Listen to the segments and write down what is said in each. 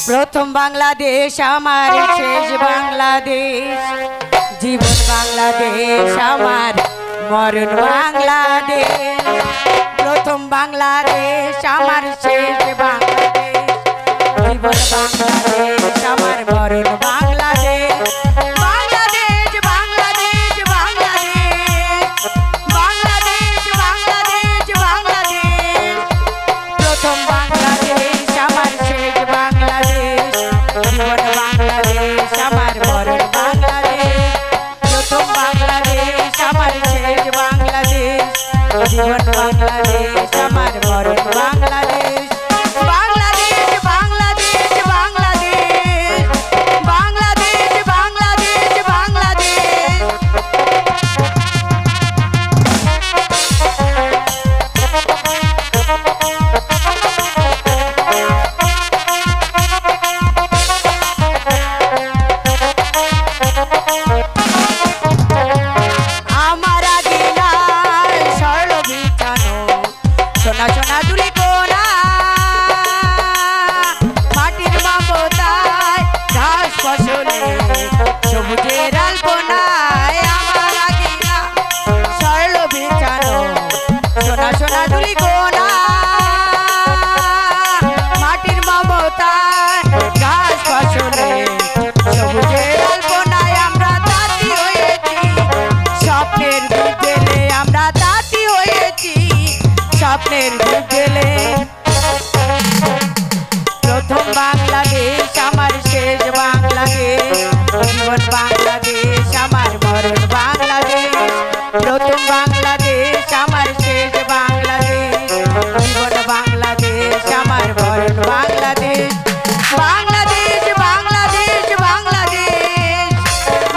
प्रथम बांग्लादेश आमार शेष बांग्लादेश जीवन बांग्लादेश आमार मरण बांग्लादेश प्रथम बांग्लादेश आमार शेष बांग्लादेश जीवन बांग्लादेश आमार मरण बांग्लादेश बांग्लादेश बांग्लादेश बांग्लादेश बांग्लादेश बांग्लादेश बांग्लादेश प्रथम बांग्लादेश आमार शेष बांग्लादेश जीवन बांग्लादेश आमार मरण बांग्लादेश प्रथम बांग्लादेश आमार शेष बांग्लादेश जीवन बांग्लादेश आमार मरण बांग्लादेश बांग्लादेश बांग्लादेश बांग्लादेश बांग्लादेश बांग्लादेश बांग्लादेश प्रथम बांग्लादेश आमार शेष बांग्लादेश जीवन बांग्लादेश आमार मरण बांग्लादेश प्रथम बांग्लादेश आमार शेष बांग्लादेश जीवन बांग्लादेश आमार मरण बांग्लादेश बांग्लादेश बांग्लादेश बांग्लादेश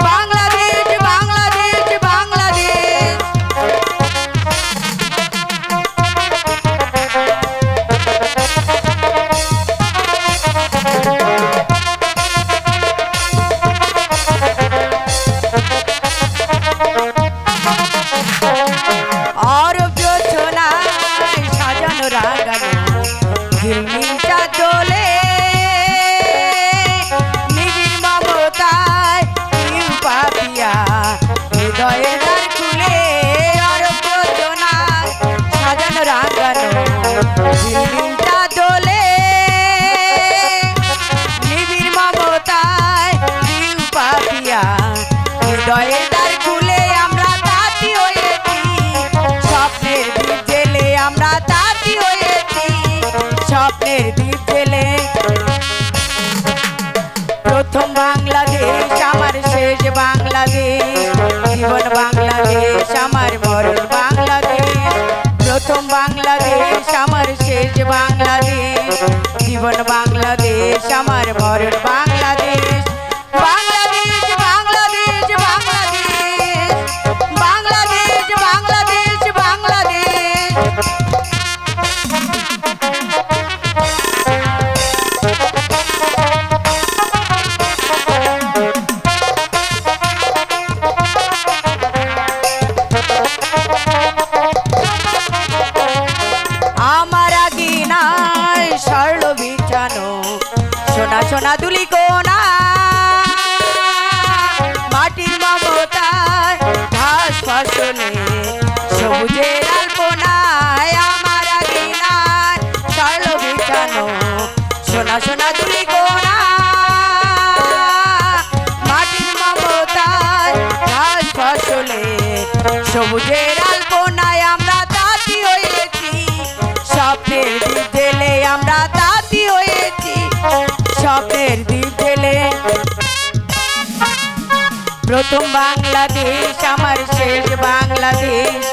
बांग्लादेश बांग्लादेश बांग्लादेश प्रथम बांग्लादेश आमार शेष बांग्लादेश जीवन बांग्लादेश आमार मरण बांग्लादेश प्रथम बांग्लादेश आमार शेष बांग्लादेश जीवन बांग्लादेश आमार मरण बांग्लादेश बांग्लादेश बांग्लादेश बांग्लादेश बांग्लादेश बांग्लादेश बांग्लादेश सोना दुली कोना माटिर ममताय घास फसले सबुजेर अल्पनाय आमार आगिनाय छाड़लो बिछानो सोना सोना दुली कोना माटिर ममताय घास फसले सबुजेर अल्पनाय आमरा ताती हयेछि स्वप्नेर दीप जेले आमरा ताती हयेछि स्वप्नेर दीप जेले प्रथम बांग्लादेश आमार शेष बांग्लादेश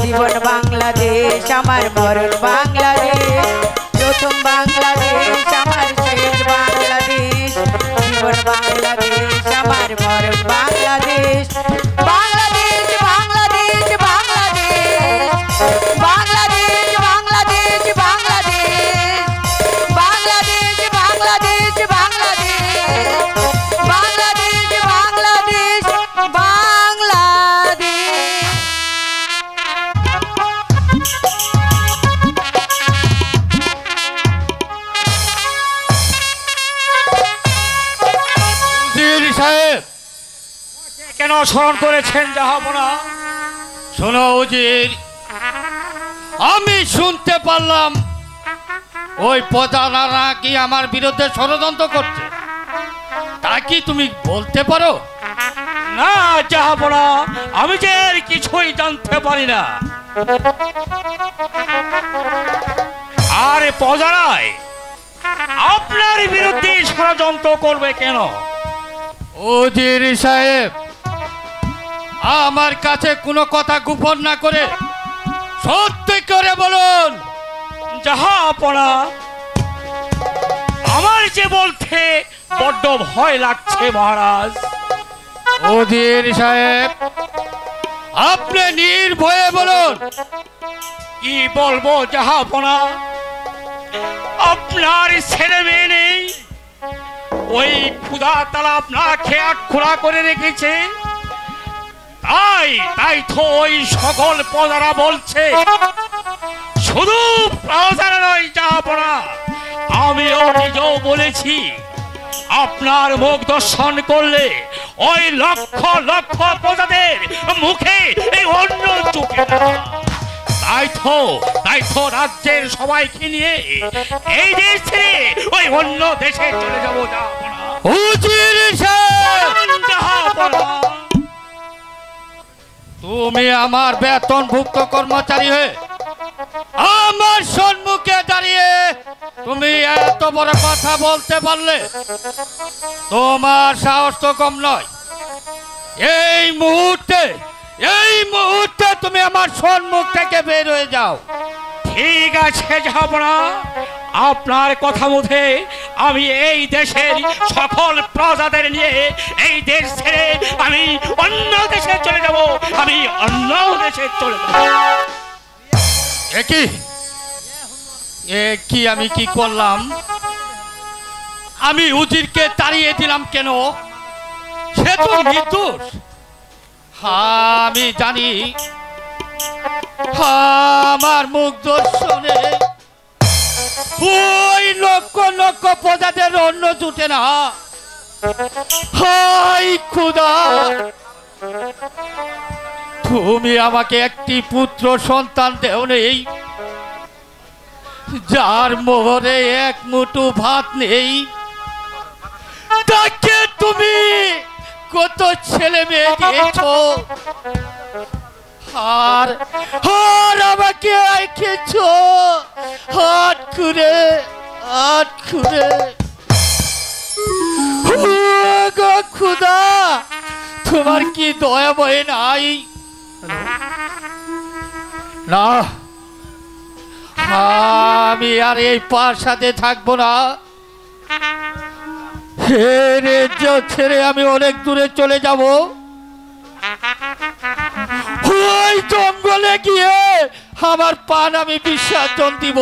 जीवन बांग्लादेश आमार मरण बांग्लादेश प्रथम बांग्लादेश आमार शेष बांग्लादेश জীবন বাংলাদেশ আমার মরণ বাংলাদেশ বাংলাদেশ বাংলাদেশ বাংলাদেশ বাংলাদেশ বাংলাদেশ বাংলাদেশ বাংলাদেশ বাংলাদেশ বাংলাদেশ বাংলাদেশ বাংলাদেশ বাংলাদেশ। কেন স্মরণ করেছেন জাহাপনা? শোনো উজির, আমি শুনতে পারলাম ওই প্রজারা নাকি আমার বিরুদ্ধে ষড়যন্ত্র করছে, তা কি তুমি বলতে পারো? না জাহাপনা, আমি যে এর কিছুই জানতে পারি না। আর প্রজারাই আপনার বিরুদ্ধে ষড়যন্ত্র করবে কেন? উজির সাহেব, আমার কাছে কোনো কথা গোপন না করে সত্যি করে বলুন। জাহাপনা, আমার যে বলতে বড্ড ভয় লাগছে মহারাজ। উজির সাহেব, আপনি নির্ভয়ে বলুন। কি বলবো জাহাপনা? আপনার ছেলে মেয়ে নেই, ওই ক্ষুধা তালা আপনাকে আটখোলা করে রেখেছে, তাই তো ওই সকল প্রজারা বলছে। শুধু প্রজারা নয় জাহাপনা, আমিও নিজেও বলেছি আপনার মুখ দর্শন করলে ওই লক্ষ লক্ষ প্রজাদের মুখে এই অন্য চোখে না। তাই তো রাজ্যের সবাইকে নিয়ে এই দেশ ছেড়ে ওই অন্য দেশে চলে যাবো জাহাপনা। উজির সাহেব, জাহাপনা, তুমি আমার বেতনভুক্ত কর্মচারী হয়ে আমার সম্মুখে দাঁড়িয়ে তুমি এত বড় কথা বলতে পারলে, তোমার সাহস তো কম নয়। এই মুহূর্তে তুমি আমার সম্মুখ থেকে বের হয়ে যাও। ঠিক আছে জাহাপনা, আপনার কথা মতে আমি এই দেশের সকল প্রজাদের নিয়ে এই দেশ ছেড়ে আমি অন্য দেশে চলে যাব। আমি অন্য দেশে চলে যাব। কি আমি কি করলাম? আমি উজিরকে তাড়িয়ে দিলাম কেন? সে তো নির্দোষ। আমি জানি আমার মুখ দর্শনে ওই লক্ষ লক্ষ প্রজাদের অন্য জুটে না। হাই খুদা, তুমি আমাকে একটি পুত্র সন্তান দেও নেই, যার মোহরে এক মুঠো ভাত নেই, তাকে তুমি কত ছেলে মেয়ে দিয়েছ, আর আমাকে রেখেছ হাত খুঁড়ে। খুদা, তোমার কি দয়া বয়ে নাই? না, আমি আর এই প্রাসাদে থাকবো না। ছেড়ে আমি অনেক দূরে চলে যাব। ওই জঙ্গলে গিয়ে আমার পান আমি বিসর্জন দিব।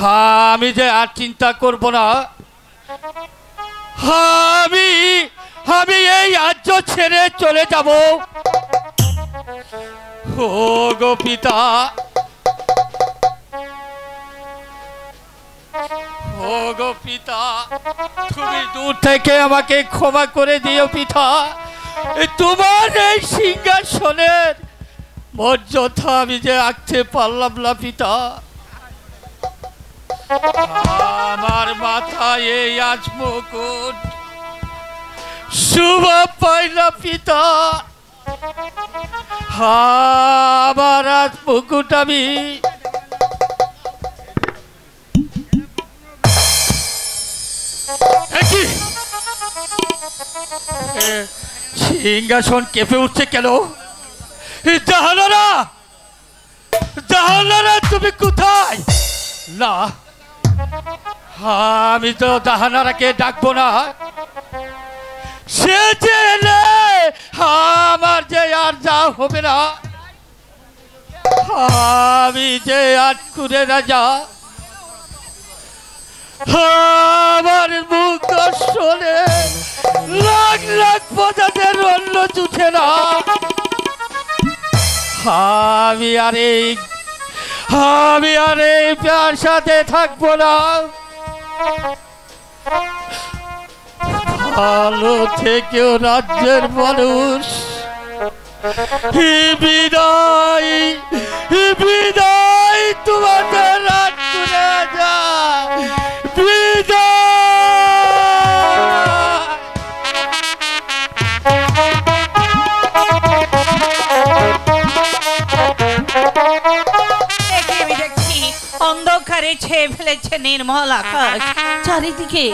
আমি যে আর চিন্তা করব না। আমি আমি এই রাজ্য ছেড়ে চলে যাব। ও গো পিতা, ও গো পিতা, তুমি দূর থেকে আমাকে ক্ষমা করে দিও পিতা। তোমার এই সিংহাসনের মর্যাদা আমি যে রাখতে পারলাম না পিতা। আমার মাথায় এই আজ মুকুট শোভা পায় না পিতা। আমার আজ মুকুট আমি সিংহাসন কেঁপে উঠছে কেন? জাহানারা, জাহানারা তুমি কোথায়? না, আমি তো জাহানারাকে ডাকবো না। সে যে এলে আমার যে আর যা হবে না। আমি যে আটকুরে রাজা, আমার মুখ দর্শনে লাখ লাখ প্রজাদের অন্য জুটে না। আমি আর এই প্রাসাদে থাকবো না। ভালো থেকেও রাজ্যের মানুষ। বিদায়, বিদায় তোমাদের রাজ্য রাজা, বিদায়। আমি দেখছি অন্ধকারে ছেয়ে ফেলেছে নির্মল আকাশ। চারিদিকে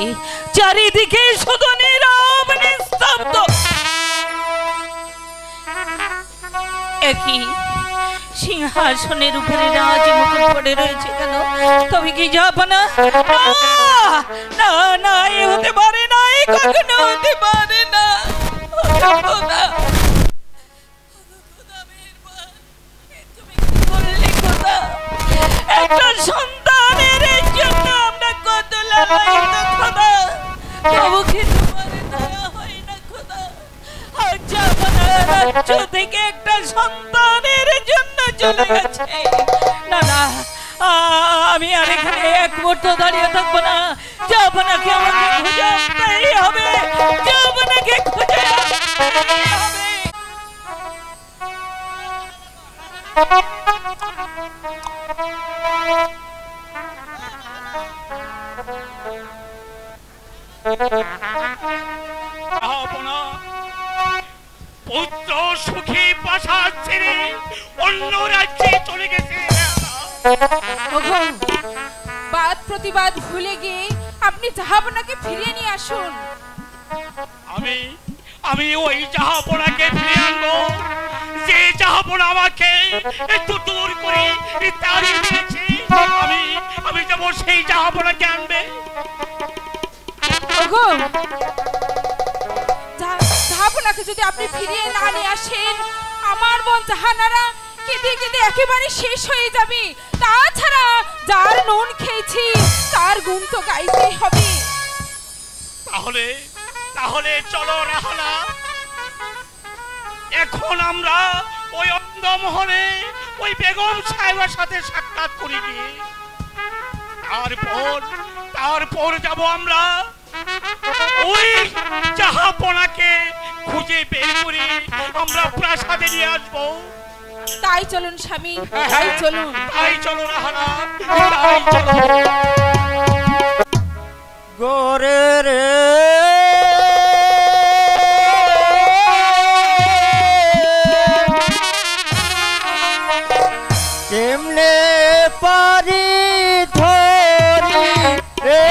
চারিদিকে শুধু নীরব নিস্তব্ধ। একই সিংহাসনের উপরে রাজ মুকুট পড়ে রয়েছে কেন? তবে কি যাব না? না না, এ হতে পারে না, এ কখনো হতে পারে না। একটা সন্তানের জন্য আমরা কত লালায়িত খোদা, তবু কি তোমার দয়া হয় না খোদা? আর জামানার রাজ্য থেকে একটা সন্তানের জন্য চলে গেছে। না না, আমি আর এখানে এক মুহূর্ত দাঁড়িয়ে থাকবো না। জামানাকে আমাকে খুঁজে আসতেই হবে, জামানাকে খুঁজে আসতেই হবে। পুত্র সুখী প্রাসাদ ছেড়ে অন্য রাজ্যে চলে গেছে। বাদ প্রতিবাদ ভুলে গিয়ে আপনি জাহাপনাকে ফিরিয়ে নিয়ে আসুন। আমি ওই জাহাপনাকে ফিরিয়ে আনবো যে জাহাপনা আমাকে একটু দূর করে তাড়িয়ে দিয়েছে। আমি যাবো সেই জাহাপনাকে আনবে। জাহাপনাকে যদি আপনি ফিরিয়ে না নিয়ে আসেন, আমার বোন জাহানারা কেঁদে কেঁদে একেবারে শেষ হয়ে যাবে। তাছাড়া যার নুন খেয়েছি তার গুণ তো গাইতেই হবে। তাহলে চলো রাহানা, এখন আমরা ওই অন্দমহলে ওই বেগম সাহেবের সাথে সাক্ষাৎ করি গিয়ে তারপর যাব আমরা ওই জাহাপনাকে খুঁজে বের করে আমরা প্রাসাদে নিয়ে আসবো। তাই চলুন স্বামী, তাই চলুন। তাই চলো রাহানা, তাই চলো। গোরে রে কেমনে পারি ধরি রে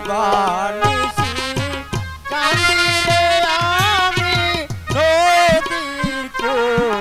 বানিসি কান্দিরে আমি নদীর কোলে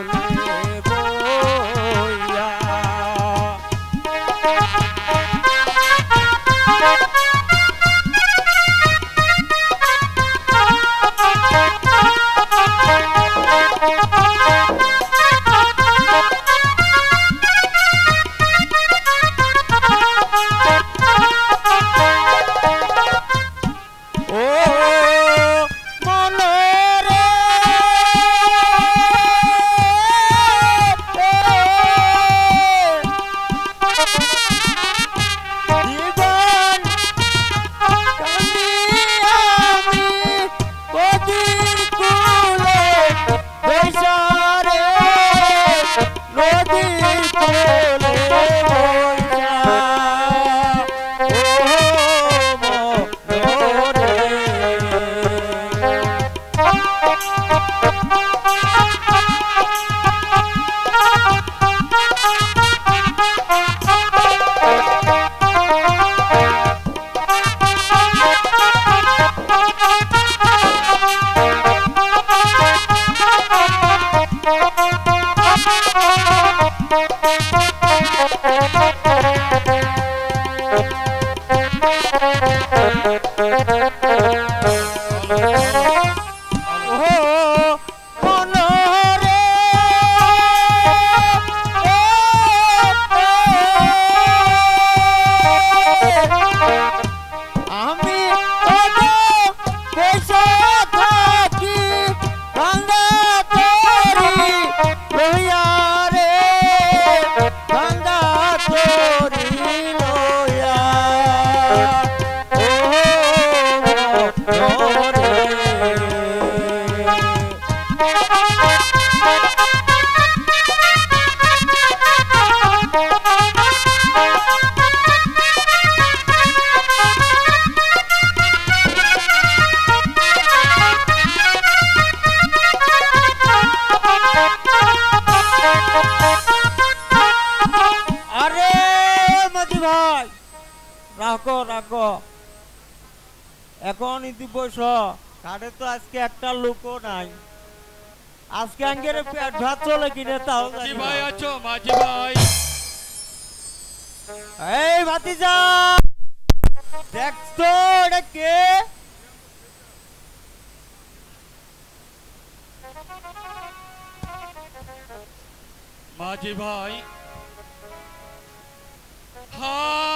নীতি বস ঘাটে তো আজকে একটা লোকও নাই। আজকে আঙ্গের পেট ভাত চলে কিনে তাও জানি না। ভাই আছো মাঝি ভাই? এই ভাতিজা দেখতো এটা কে? মাঝি ভাই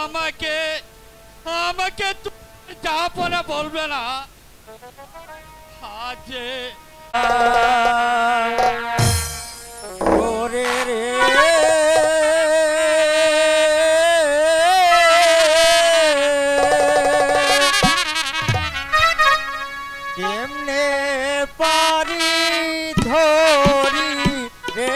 আমাকে আমাকে যা পরে বলবে না। আজ ওরে রে কেমনে পারি ধরি রে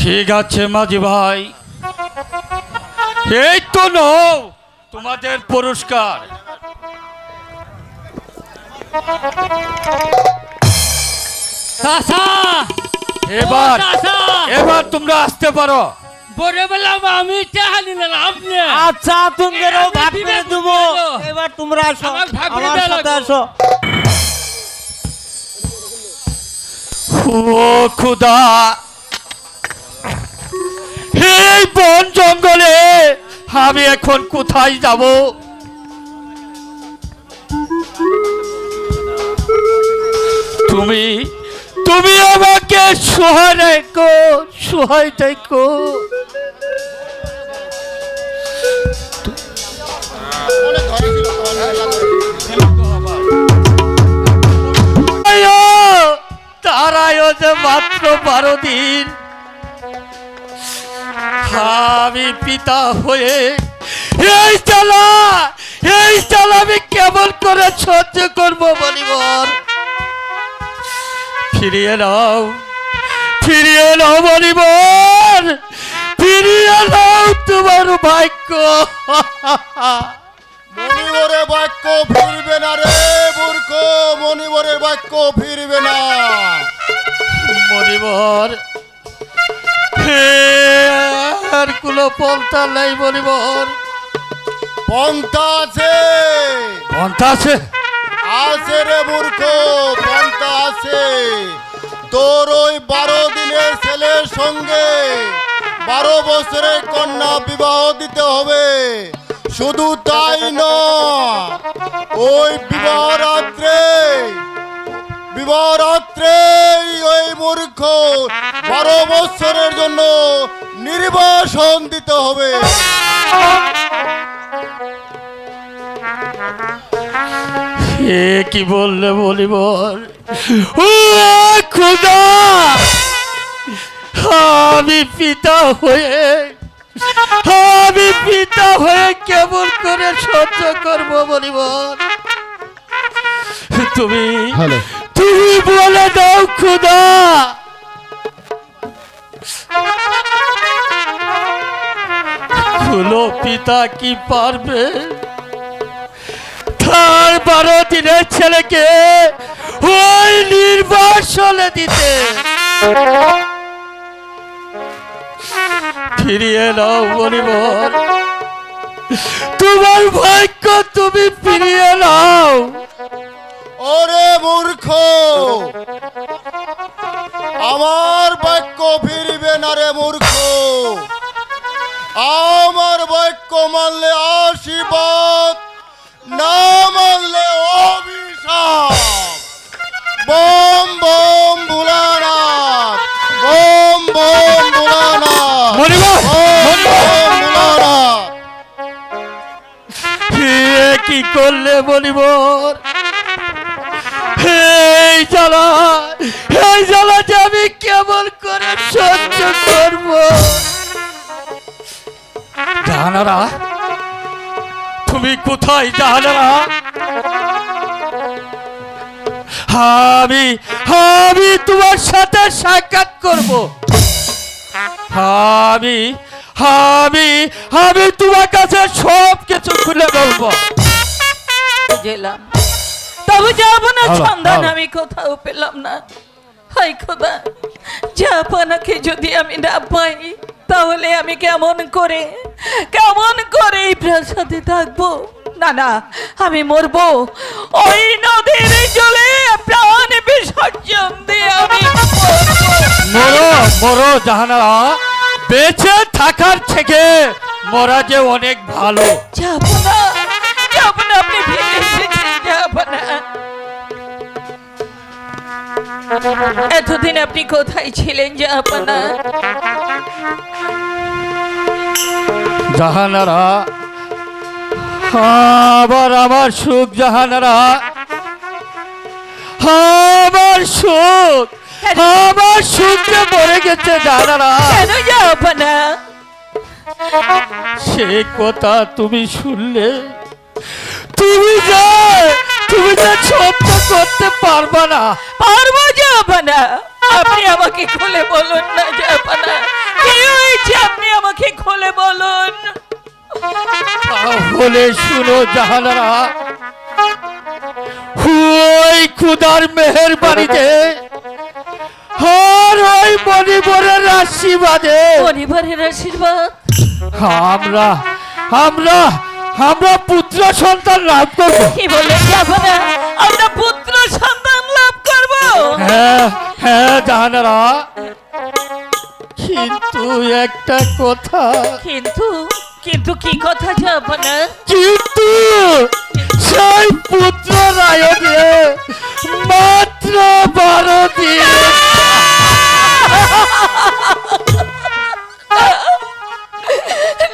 ঠিক আছে মাঝি ভাই, এই তো নাও তোমাদের পুরস্কার। এবার এবার তোমরা আসতে পারো। বলে বললাম আমি টাহানি না আপনি। আচ্ছা তোমাদেরও ভাগ করে দেব। এবার তোমরা আসো, আমার সাথে আসো। ও খুদা, এই বন জঙ্গলে আমি এখন কোথায় যাব? তুমি তুমি আমাকে সহায় রেখো, সহায় দেখো। তারাও যে মাত্র 12 দিন, আমি পিতা হয়ে এই জ্বালা আমি কেমন করে সহ্য করবো বলিবর? ফিরিয়ে নাও বলিবর, ফিরিয়ে নাও তোমার ভাগ্য। মনিবরের বাক্য ফিরবে না রে মূর্খ, মনিবরের বাক্য ফিরবে না। মনিবর আর কোনো পন্থা নাই মনিবর? পন্থা আছে, পন্থা আছে? আছে রে মূর্খ, পন্থা আছে। তোর ওই 12 দিনের ছেলের সঙ্গে 12 বছরের কন্যা বিবাহ দিতে হবে। শুধু তাই নয়, ওই বিবাহরাত্রে ওই মূর্খ 12 বছরের জন্য নির্বাসন দিতে হবে। এ কি বললে বলিবর? ও খোদা, আমি পিতা হয়ে কেমন করে সহ্য করবো বলিবর? তুমি বলে দাও খোদা। খুলো পিতা কি পারবে তার 12 দিনের ছেলেকে ওই নির্বাসনে দিতে? ফিরিয়ে নাও বলিবর, তোমার ভাগ্য তুমি ফিরিয়ে নাও। ওরে মূর্খ, আমার বাক্য ফিরবে না রে মূর্খ। আমার বাক্য মানলে আশীর্বাদ, না মানলে অভিশাপ। বম বম ভোলানাথ, বম বম ভোলানাথ, বম বম ভোলানাথ। কি করলে বলিবর? এই জ্বালা যে আমি কেমন করে সহ্য করব? জাহানারা, তুমি কোথায় জাহানারা? আমি তোমার সাথে সাক্ষাৎ করব। আমি তোমার কাছে সব কিছু খুলে বলবো। গেলাম, তবে যাবো না সন্ধান আমি কোথাও পেলাম না। হাই খোদা, জাপানাকে যদি আমি না পাই তাহলে আমি কেমন করে এই প্রাসাদে থাকবো? না, আমি মরবো। ওই নদীর জলে প্রাণ বিসর্জন দিয়ে আমি মরো জাহানারা। বেঁচে থাকার থেকে মরা যে অনেক ভালো। জাপানা, আপনি ফিরে এসেছেন জাপানা। এতদিন আপনি কোথায় ছিলেন জাপানা? জাহানারা, আবার আমার সুখ জাহানারা, আমার সুখে মরে গেছে জাহানারা। কেন জাপানা? সে কথা তুমি শুনলে তুমি যে সহ্য করতে পারবা না। পারবো জাপানা, আপনি আমাকে খুলে বলুন না জাপানা, কি হয়েছে আপনি আমাকে খুলে বলুন। তাহলে শুনো জাহানারা, ওই খুদার মেহেরবাড়িতে আর ওই মণিবরের আশীর্বাদ আমরা পুত্র সন্তান লাভ করব। কি বলে জাপানা? আমরা পুত্র সন্তান লাভ করব? হ্যাঁ জাহানারা, কিন্তু একটা কথা। কিন্তু কি কথা জাপানা? কিন্তু সেই পুত্র রায়কে মাত্র 12 দিন।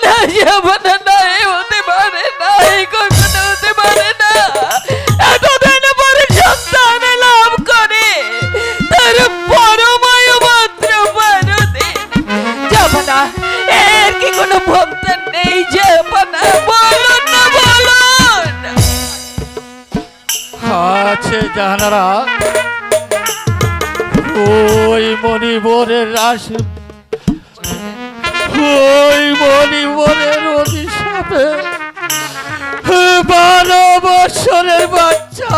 না জাপানা, না, হতে পারে না, এই কখনো হতে পারে না। এতদিন পরে সন্তান লাভ করে তার পরমায়ু মাত্র 12 দিন। জাপানা, এর কি কোনো ভক্ত নেই জাপানা? বলুন না, বলুন। আছে জাহানারা, ওই মণিবরের অভিশাপে 12 বছরের বাচ্চা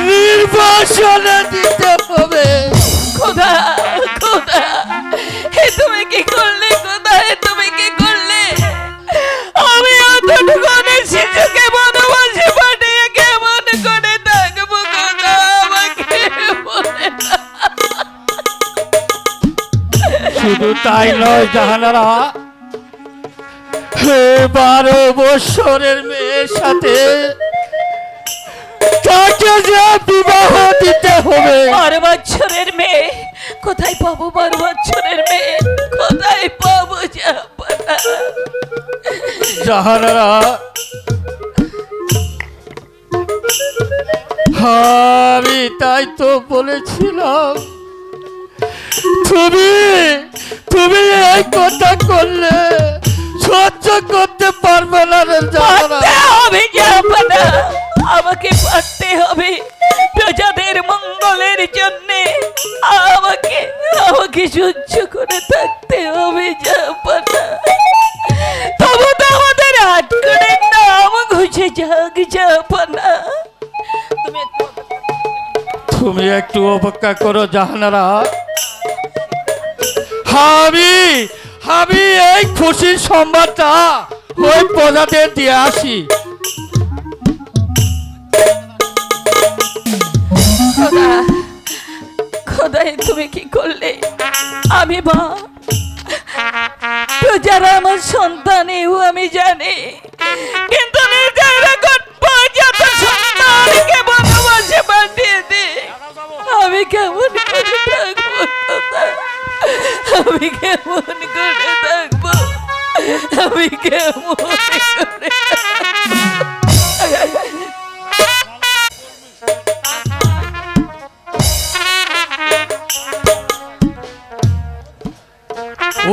নির্বাসনে দিতে হবে। খোদা, তুমি কি করলে? খোদা, তুমি কি করলে? আমি এতটুকু শিশুকে বনবাসে পাঠিয়ে কেমন করে থাকবো? খোদা, আমাকে বলে না। শুধু তাই নয় জাহানারা, 12 বছরের মেয়ের সাথে তাকে যে বিবাহ দিতে হবে। 12 বছরের মেয়ে কোথায় পাবো? 12 বছরের মেয়ে কোথায় পাবো? জাহানারা, আমি তাই তো বলেছিলাম তুমি এই কথা করলে সহ্য করতে পারবে না রে জাহানারা। হবে জাহাপনা, আমাকে পারতে হবে প্রজাদের মঙ্গলের জন্য। আমাকে সহ্য করে থাকতে হবে জাহাপনা। তবু তো আমাদের হাত করে নাম ঘুষে যাক জাহাপনা। তুমি একটু অপেক্ষা করো জাহানারা। আমি এই খুশির সংবাদটা ওই প্রজাদের দিয়ে আসি। খোদাই তুমি কি করলে? আমি মা, যারা আমার সন্তান এও আমি জানি, কিন্তু নিজের পর্যন্ত সন্তানকে বনবাসে পাঠিয়ে দে। আমি কেমন করে থাকবো? আমি কেমন করে থাকবো? আমি কেমন করে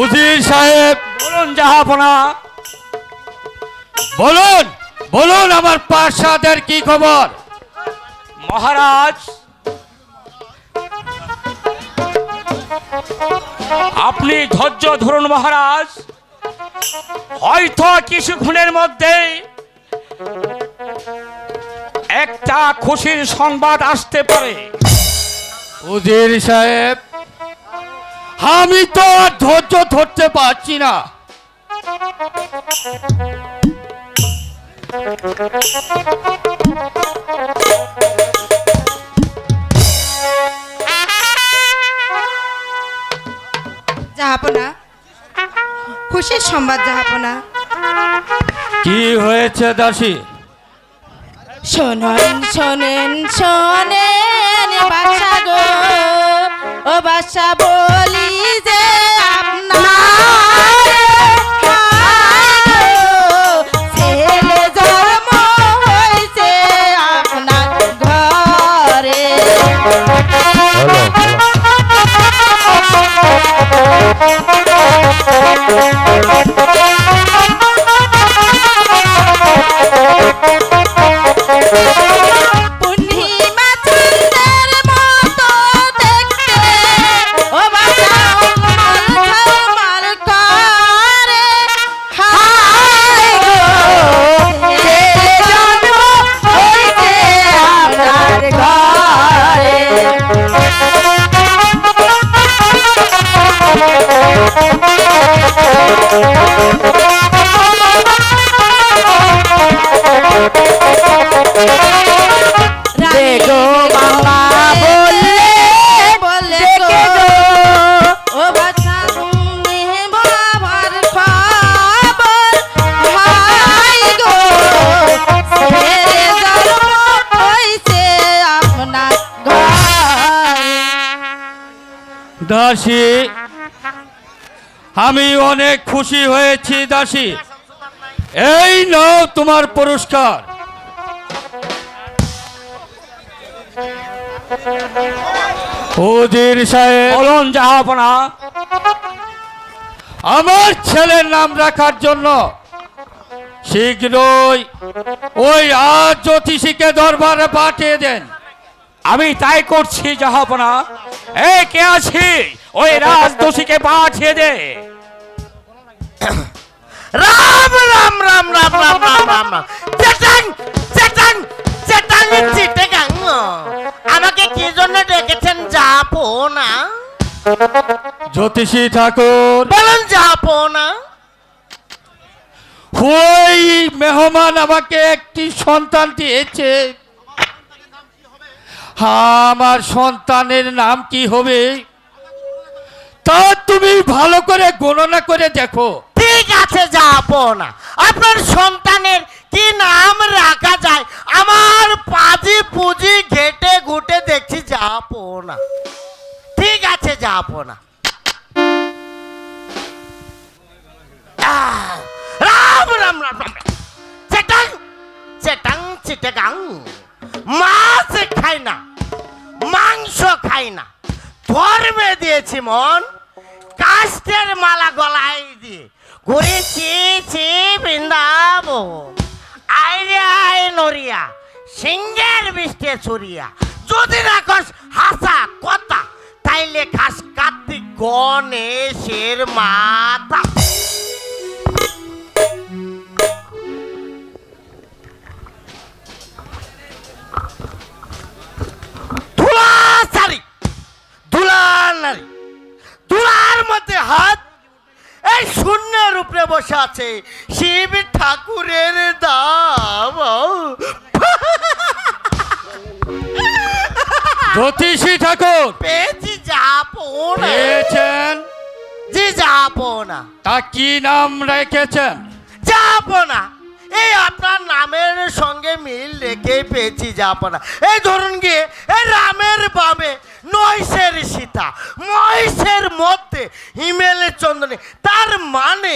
উজির সাহেব, বলুন জাহাপনা। বলুন আমার প্রাসাদের কি খবর? মহারাজ, আপনি ধৈর্য ধরুন মহারাজ। হয়তো কিছুক্ষণের মধ্যে একটা খুশির সংবাদ আসতে পারে। উজির সাহেব, আমি তো আর ধৈর্য ধরতে পারছি না। জাহাপনা, খুশির সংবাদ জাহাপনা। কি হয়েছে দাসী? শোনেন শোনেন শোনেন বাদশা গো, ও বাদশা বলি যে আপনার ছেলে জন্ম হয়েছে আপনার ঘরে। পূর্ণিমা চন্দ্রের মতো দেখতে, ও বাবা ঝলমল করে। হায় গো, ছেলে জন্ম হয়েছে আপনার ঘরে। দেখো বাবা বললে গো, ও বাচ্চা তুমি বাবার খবর। হাই গো, ছেলে জন্ম হয়েছে আপনার ঘরে। দাসী, আমি অনেক খুশি হয়েছি দাসী। এই নাও তোমার পুরস্কার। উজির সাহেব, বলুন জাহাপনা। আমার ছেলের নাম রাখার জন্য শীঘ্রই ওই আজ জ্যোতিষীকে দরবারে পাঠিয়ে দেন। আমি তাই করছি জাহাপনা। এই কে আছি? ওই রাজদোষীকে পাঠিয়ে দে। রাম রাম রাম রাম রাম রাম রাম রাম। চেটাং চেটাং চেটাং চিটাগাং। আমাকে কি জন্য ডেকেছেন জাহাপনা? জ্যোতিষী ঠাকুর, বলুন জাহাপনা। ওই মেহমান আমাকে একটি সন্তান দিয়েছে। আমার সন্তানের নাম কি হবে তা তুমি ভালো করে গণনা করে দেখো। কি ঠিক আছে জাহাপনা, আপনার সন্তানের কি নাম রাখা যায়? আমার পাজি পুজি ঘেটে ঘুটে দেখছি জাহাপনা। ঠিক আছে জাহাপনা। রাম রাম রাম রাম। চেটাং চেটাং চিটাগাং। মাছ খাই না, মাংস খাই না, ধর্মে দিয়েছি মন, কাষ্টের মালা গলায় দিয়ে ঘুরেছি বৃন্দাবন। আইরে আয় নরিয়া, সিংহের বৃষ্টি ছুরিয়া, যদি রাখস হাসা কথা তাইলে খাস কার্তিক গণেশের মাথা। ধুলার মধ্যে হাত, এই শূন্যের উপরে বসে আছে শিব ঠাকুরের দাম। জ্যোতিষী ঠাকুর পেয়েছি জাহাপনা। পেয়েছেন? জি জাহাপনা। তা কি নাম রেখেছেন? জাহাপনা, এই আপনার নামের সঙ্গে মিল রেখে পেয়েছি জাহাপনা। এই ধরুন গিয়ে এই রামের বামে নৈশের সীতা, মহিষের মধ্যে হিমেলের চন্দনে, তার মানে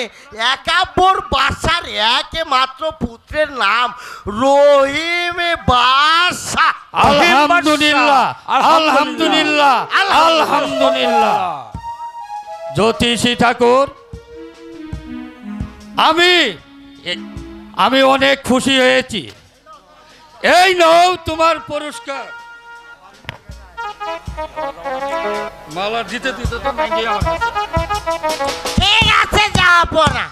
একাব্বর বাসার একমাত্র পুত্রের নাম রহিম বাসা। আলহামদুলিল্লাহ আলহামদুলিল্লাহ আলহামদুলিল্লাহ। জ্যোতিষী ঠাকুর, আমি অনেক খুশি হয়েছি। এই নাও তোমার পুরস্কার। মালা দিতে দিতে তো নাই গিয়ে আমার কাছে। ঠিক আছে জাহাপনা,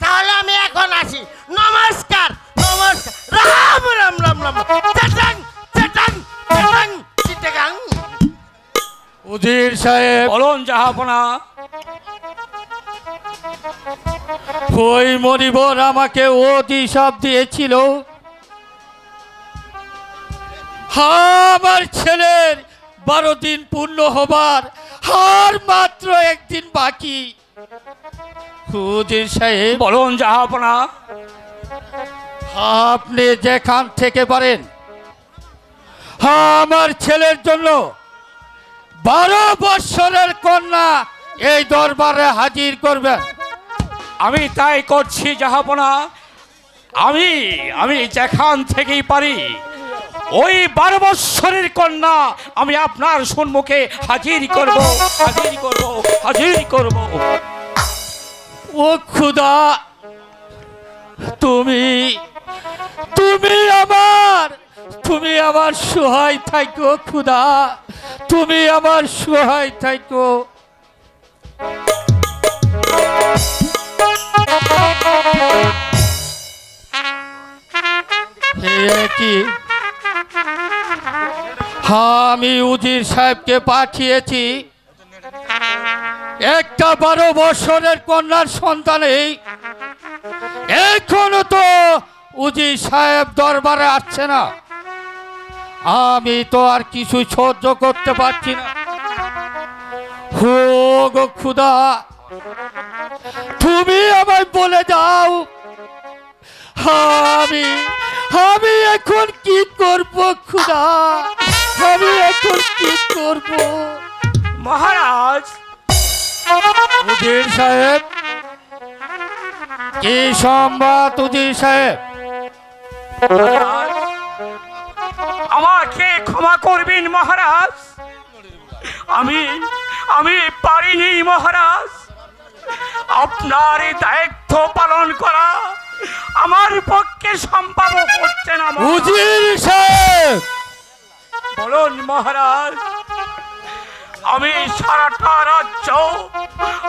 তাহলে আমি এখন আসি। নমস্কার নমস্কার। রাম রাম রাম রাম। চেটাং চেটাং চেটাং চিটাগাং। উজির সাহেব বলুন জাহাপনা। ওই মনিবর আমাকে অভিশাপ দিয়েছিল, আমার ছেলের 12 দিন পূর্ণ হবার আর মাত্র একদিন বাকি। উজির সাহেব বলুন জাহাপনা। আপনি যেখান থেকে পারেন আমার ছেলের জন্য 12 বৎসরের কন্যা এই দরবারে হাজির করবেন। আমি তাই করছি জাহাপনা। আমি যেখান থেকেই পারি ওই 12 বৎসরের কন্যা আমি আপনার সম্মুখে হাজির করব, হাজির করব, হাজির করব। ও খুদা, তুমি আমার সহায় থাকো খুদা, তুমি আমার সহায় থাকো। কি আমি উজির সাহেবকে পাঠিয়েছি একটা 12 বছরের কন্যার সন্তানে, এখনো তো উজির সাহেব দরবারে আসছে না। আমি তো আর কিছু সহ্য করতে পারছি না। হো গো খুদা, তুমি আমায় বলে দাও আমি এখন কি করব খুদা, আমি এখন কি করব? মহারাজ, উজির সাহেব, কি সংবাদ উজির সাহেব? আমাকে ক্ষমা করবেন মহারাজ, আমি পারিনি মহারাজ। আপনার এই দায়িত্ব পালন করা আমার পক্ষে সম্ভব হচ্ছে না। উজির সাহেব বলুন মহারাজ। আমি সারাটা রাজ্য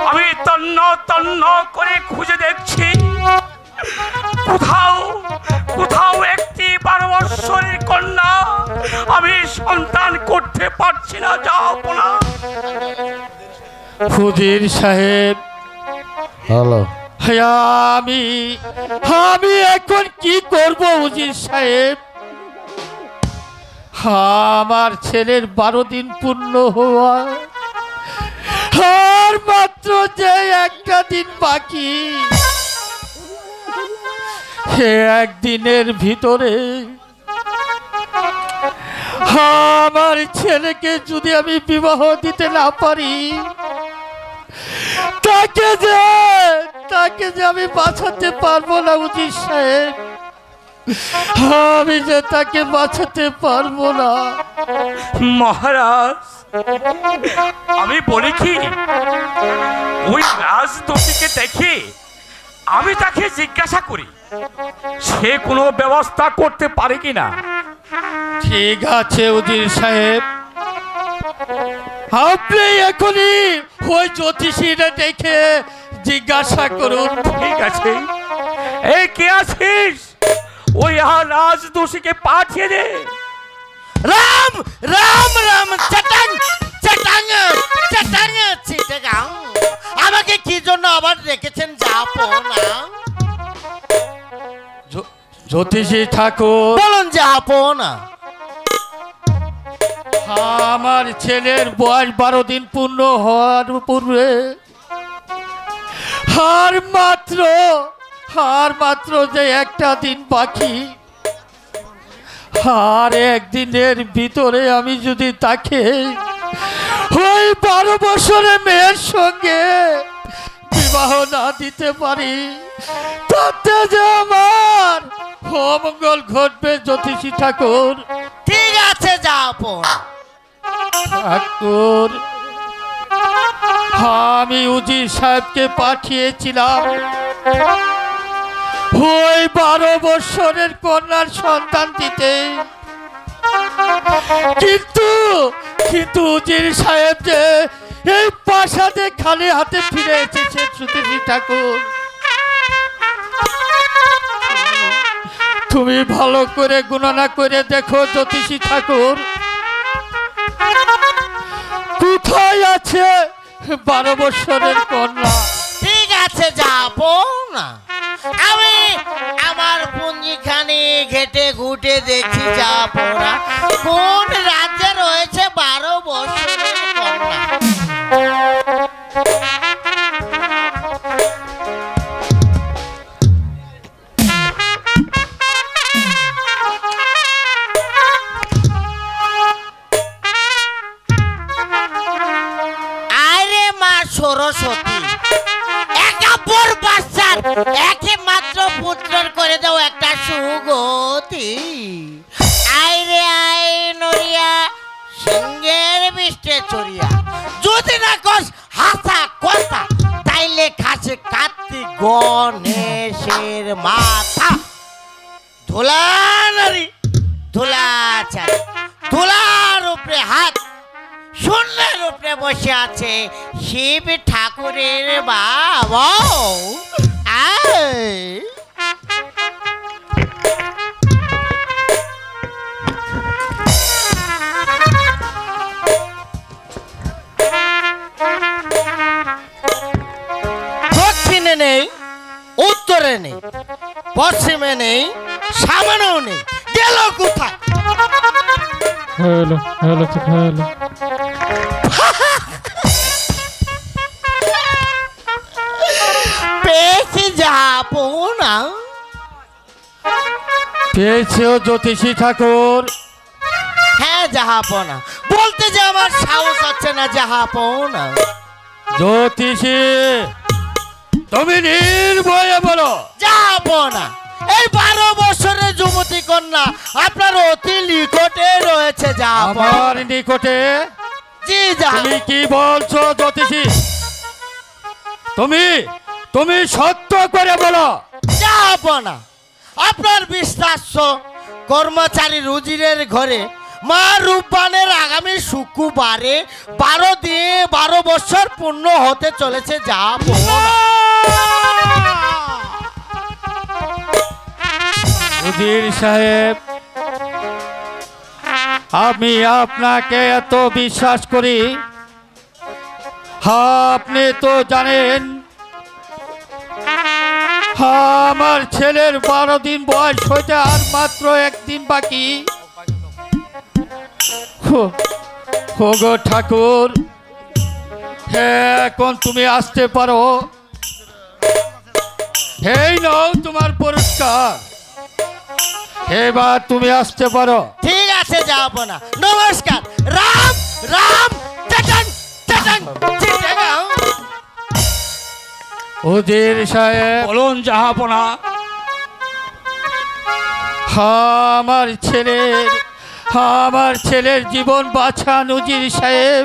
আমি তন্ন তন্ন করে খুঁজে দেখছি, কোথাও একটি 12 বৎসরের কন্যা আমি সন্তান করতে পারছি না। জাহাপনা। উজির সাহেব, হ্যালো, আমি এখন কি করব উজির সাহেব? আমার ছেলের 12 দিন পূর্ণ হওয়া আর মাত্র যে একটা দিন বাকি। সে একদিনের ভিতরে আমার ছেলেকে যদি আমি বিবাহ দিতে না পারি, তাকে যে আমি বাঁচাতে পারবো না উজির সাহেব, আমি যে তাকে বাঁচাতে পারবো না। মহারাজ, আমি বলি কি, ওই রাজদোষীকে দেখে আমি তাকে জিজ্ঞাসা করি সে কোনো ব্যবস্থা করতে পারে কিনা। ঠিক আছে উজির সাহেব, আপনি এখনই ওই জ্যোতিষীরা দেখে জিজ্ঞাসা করুন। ঠিক আছে, এই কে আছিস, ওই রাজদোষীকে পাঠিয়ে দে। রাম রাম রাম চটাং চটাং চটাং চিটাগাং। আমাকে কি জন্য আবার রেখেছেন জাহাপনা? জ্যোতিষী ঠাকুর বলুন জাহাপনা। আমার ছেলের বয়স 12 দিন পূর্ণ হওয়ার পূর্বে আর মাত্র যে একটা দিন বাকি, আর একদিনের ভিতরে আমি যদি তাকে ওই 12 বছরের মেয়ের সঙ্গে বিবাহ না দিতে পারি, তাতে যে আমার অমঙ্গল ঘটবে জ্যোতিষী ঠাকুর। ঠিক আছে জাহাপনা। ঠাকুর, আমি উজির সাহেবকে পাঠিয়েছিলাম ওই 12 বছরের কন্যার সন্তান দিতে, কিন্তু উজির সাহেব যে এই প্রাসাদে খালি হাতে ফিরে এসেছে জ্যোতিষী ঠাকুর। তুমি ভালো করে গণনা করে দেখো জ্যোতিষী ঠাকুর, কোথায় আছে 12 বছরের কন্যা। ঠিক আছে জাহাপনা, আমি আমার পুঞ্জিখানি ঘেটে ঘুটে দেখি জাহাপনা কোন রাজ্যে রয়েছে 12 বছরের কন্যা। সরস্বতী, একাপর বাচ্চার একমাত্র পুত্রের করে দাও একটা সুগতি। আইরে আই নড়িয়া সিংহের বিষ্টে চড়িয়া, যদি না কস হাসা কথা, তাইলে খাসে কার্তিক গণেশের মাথা। ধুলা নারী ধুলা চারি, ধুলার উপরে হাত, শূন্যের উপরে বসে আছে শিব ঠাকুরের বাবা। দক্ষিণে নেই, উত্তরে নেই, পশ্চিমে নেই, সামনেও নেই, গেল কোথায়? হ্যালো হ্যালো হ্যালো, পেয়েছি জাহাপনা। পেয়েছো জ্যোতিষী ঠাকুর? হ্যাঁ জাহাপনা, বলতে যে আমার সাহস হচ্ছে না জাহাপনা। জ্যোতিষী, তুমি নির্ভয়ে বলো। জাহাপনা, এই 12 বছরের যুবতী কন্যা আপনার অতি নিকটে রয়েছে জাহাপনা। আমার নিকটে? জি জাহাপনা। তুমি কি বলছো জ্যোতিষী? তুমি সত্য করে বলো। জাহাপনা, আপনার বিশ্বাস্য কর্মচারী রুজিরের ঘরে মা রূপবানের আগামী শুক্রবারে 12 বছর পূর্ণ হতে চলেছে জাহাপনা। উজির সাহেব, আমি আপনাকে এত বিশ্বাস করি, আপনি তো জানেন আমার ছেলের 12 দিন বয়স হইতে আর মাত্র 1 দিন বাকি। ওগো ঠাকুর, এখন তুমি আসতে পারো। এই নাও তোমার পুরস্কার। এবার তুমি আসতে পারো। ঠিক আছে, যাবো না। নমস্কার। রাম রাম টাটান টাটান চিটাগাং। উজির সাহেব, বলুন জাহাপনা। আমার ছেলের জীবন বাঁচান উজির সাহেব।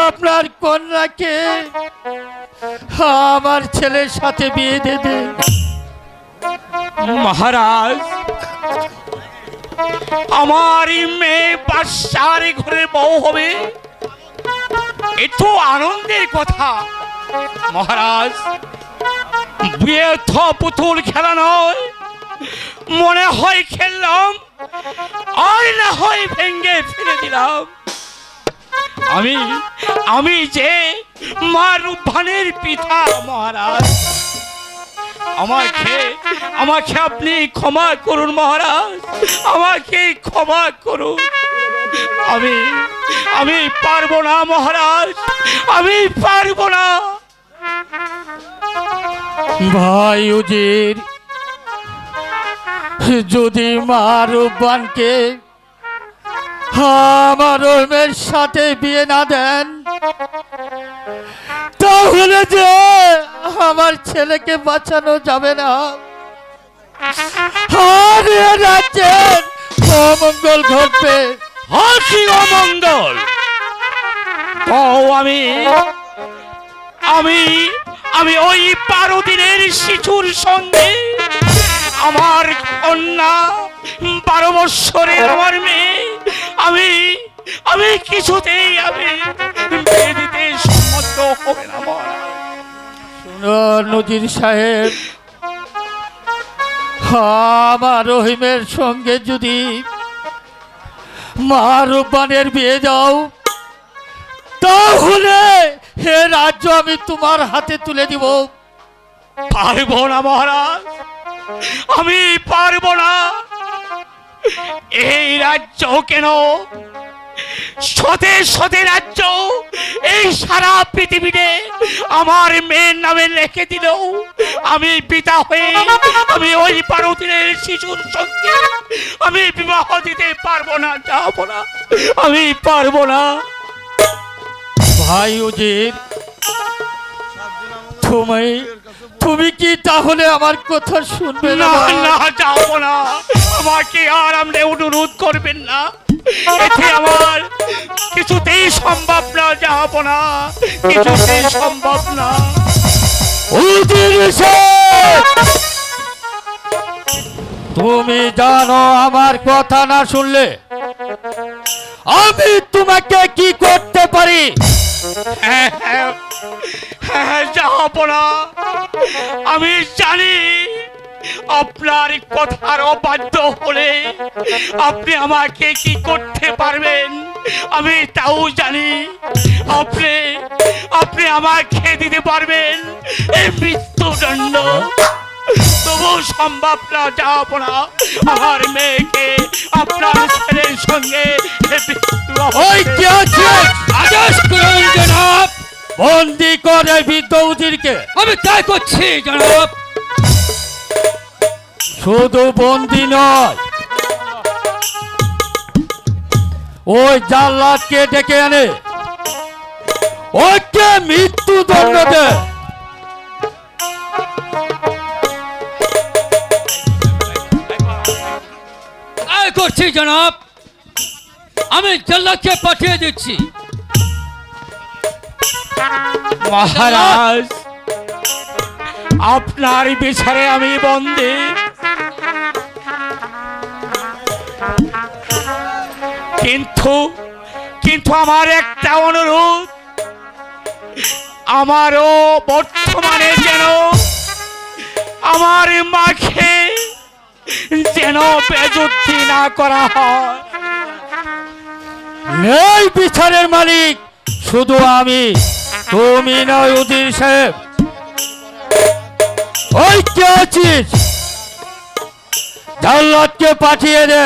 আপনার কন্যাকে আমার ছেলের সাথে বিয়ে দেবে। মহারাজ, আমার মেয়ে বাদশার ঘরে বউ হবে, এ তো আনন্দের কথা। মহারাজ, বিয়ে তো পুতুল খেলা নয়। মনে হয় খেললাম, আর না হয় ভেঙ্গে ফেলে দিলাম। আমি যে মা রূপবানের পিতা। মহারাজ, আমাকে আপনি ক্ষমা করুন। মহারাজ, আমাকে ক্ষমা করুন। আমি পারবো না মহারাজ, আমি পারবো না। ভাই উজির, যদি মা রূপবানকে আমার মেয়ের সাথে বিয়ে না দেন, তাহলে যে আমার ছেলেকে বাঁচানো যাবে না। আর এ রাজ্যের অমঙ্গল ঘটবে। হাসি অমঙ্গল তো আমি ওই 12 দিনের শিশুর সঙ্গে আমার কন্যা 12 বৎসরের আমার মেয়ে আমি কিছুতেই বিয়ে দিতে সম্মত হবে না। শুনুন উজির সাহেব, আমার রহিমের সঙ্গে যদি মা রূপবানের বিয়ে দাও, তাহলে হে রাজ্য আমি তোমার হাতে তুলে দিব। পারবো না মহারাজ, আমি পারবো না। এই রাজ্য কেন, শতে রাজ্য এই সারা পৃথিবীতে আমার মেয়ের নামে লিখে দিল, আমি পিতা হয়ে আমি ওই 12 দিনের শিশুর সঙ্গে আমি বিবাহ দিতে পারবো না। যাবো না, আমি পারবো না। ভাই উজির, তুমি কি তাহলে আমার কথা শুনবে না? না, যাবো না। আমাকে আর আপনি অনুরোধ করবেন না, এতে আমার কিছুতেই সম্ভব না। যাবো না, কিছুতেই সম্ভব না। তুমি জানো আমার কথা না শুনলে আমি তোমাকে কি করতে পারি? যাবো না। আমি জানি আপনার কথার অবাধ্য হলে আপনি আমাকে কি করতে পারবেন, আমি তাও জানি। আপনি আমাকে দিতে পারবেন এই মৃত্যুদণ্ড, তবু সম্ভব না। যাবো না। আমার মেয়েকে আপনার ছেলের সঙ্গে আদেশ করুন জনাব, বন্দি করে বৃদ্ধ উজিরকে। আমি তাই করছি জনাব। শুধু বন্দি নয়, ওই জাল্লাদকে ডেকে আনে, ওকে মৃত্যুদণ্ড দে। করছি জনাব, আমি জাল্লাদকে পাঠিয়ে দিচ্ছি। মহারাজ, আপনার বিচারে আমি বন্দী, কিন্তু আমার একটা অনুরোধ, আমারও বর্তমানে যেন আমার মাকে যেন বেজুতি না করা হয়। এই বিচারের মালিক শুধু আমি, তুমি নয় উজির সাহেব। ওই কে আছিস, জাল্লাদকে পাঠিয়ে দে।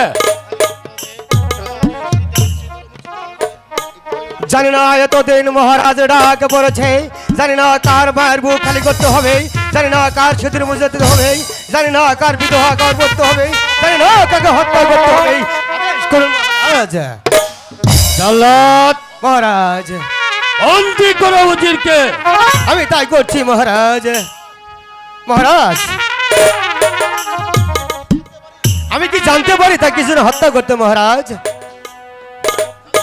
জানি না এতদিন মহারাজ ডাক পড়েছে, জানি না কার মায়ের বুক খালি করতে হবে, জানি না কার সেতুর মুজাতে হবে, জানি না কার বিধবা কার করতে হবে, জানি না কাকে হত্যা করতে হবে। আদেশ করুন মহারাজ। জল্লাদ মহারাজ বন্দি করো উজিরকে। আমি তাই করছি মহারাজ। মহারাজ আমি কি জানতে পারি তা কিছু হত্যা করতে মহারাজ?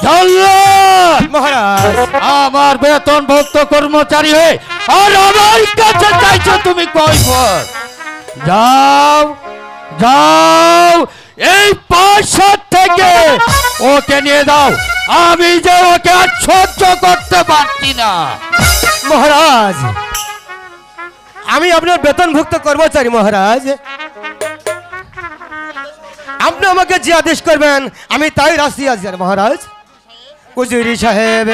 জল্লাদ মহারাজ আমার বেতন ভুক্ত কর্মচারী হয়ে আর আমার কাছে চাইছো তুমি কৈফত? যাও যাও এই প্রাসাদ থেকে ওকে নিয়ে দাও, আমি যে ওকে আর সহ্য করতে পারছি না। মহারাজ আমি আপনার বেতনভুক্ত কর্মচারী মহারাজ, আপনি আমাকে যে আদেশ করবেন আমি তাই রাশি আছি মহারাজ। উজিরি সাহেব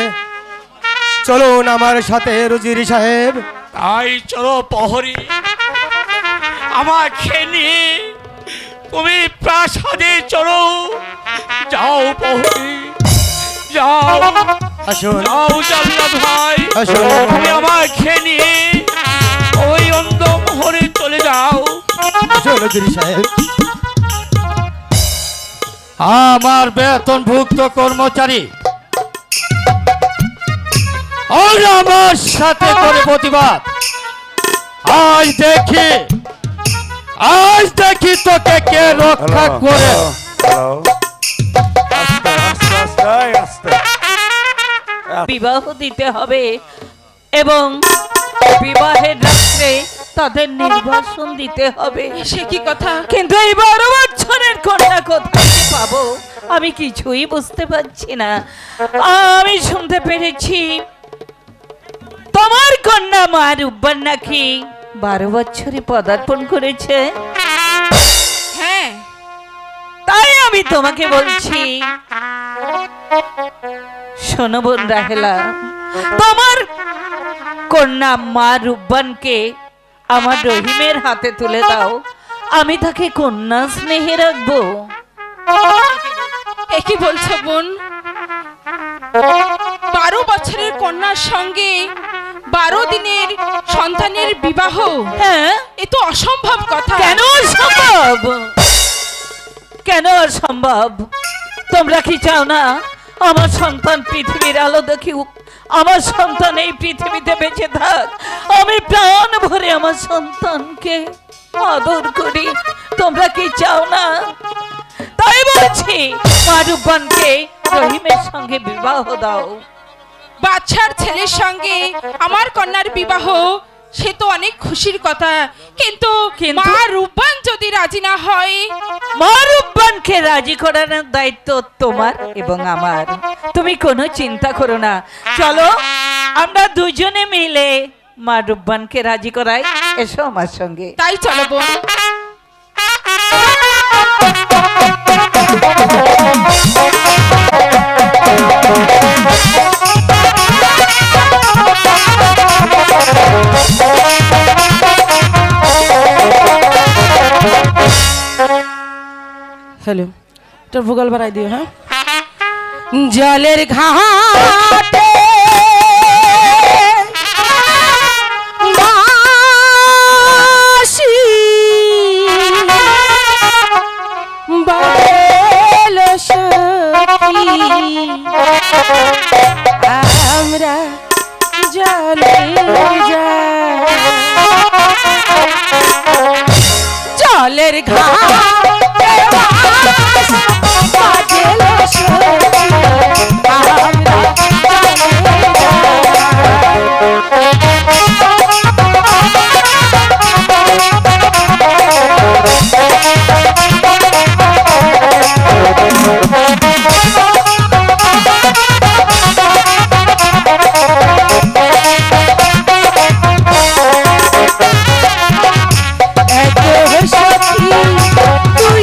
চলুন আমার সাথে। উজিরি সাহেব তাই চলো প্রহরী, আমাকে নিয়ে তুমি প্রাসাদে চলো। যাও প্রহরী যাও, আসুন যাও জল্লাদ ভাই, আসুন। তুমি আমাকে নিয়ে ওই অন্ধ মোহরে চলে যাও। আসুন উজিরি সাহেব। আমার বেতনভুক্ত কর্মচারী আর আমার সাথে করে প্রতিবাদ। আজ দেখি তোকে কে রক্ষা করে। বিবাহ দিতে হবে এবং বিবাহের রাত্রে তাদের নির্বাসন দিতে হবে। সে কি কথা? কিন্তু এই 12 বছরের কন্যা কোথায় পাবো আমি কিছুই বুঝতে পারছি না। আমি শুনতে পেরেছি তোমার কন্যা মা রূপবান নাকি 12 বছরে পদার্পণ করেছে। হ্যাঁ তাই আমি তোমাকে বলছি, শোনো বোন রাহেলা, তোমার কন্যা মা রূপবানকে আমার রহিমের হাতে তুলে দাও, আমি তাকে কন্যা স্নেহে রাখবো। একই বলছো বোন? 12 বছরের কন্যার সঙ্গে 12 দিনের সন্তানের বিবাহ? হ্যাঁ, এ তো অসম্ভব কথা। কেন অসম্ভব? কেন অসম্ভব? তোমরা কি চাও না আমার সন্তান পৃথিবীর আলো দেখুক, আমার সন্তান এই পৃথিবীতে বেঁচে থাক? আমি প্রাণ ভরে আমার সন্তানকে আদর করি, তোমরা কি চাও না? তাই বলছি মা রূপবানকে রহিমের সঙ্গে বিবাহ দাও। বাচ্চার ছেলের সঙ্গে আমার কন্যার বিবাহ, সে তো অনেক খুশির কথা, কিন্তু মা রূপবান যদি রাজি না হয়? মা রূপবানকে রাজি করানোর দায়িত্ব তোমার এবং আমার, তুমি কোনো চিন্তা করো না। চলো আমরা দুজনে মিলে মা রূপবানকে রাজি করাই, এসো আমার সঙ্গে। তাই চলো বোন। হ্যালো, তোর ভূগোল বাড়াই দিও। হ্যাঁ, জলের ঘাটে বাঁশি বাজলো সখী, আমরা জলে যাই। জলের ঘাটে বাজলো সখী, আমরা সখী তুই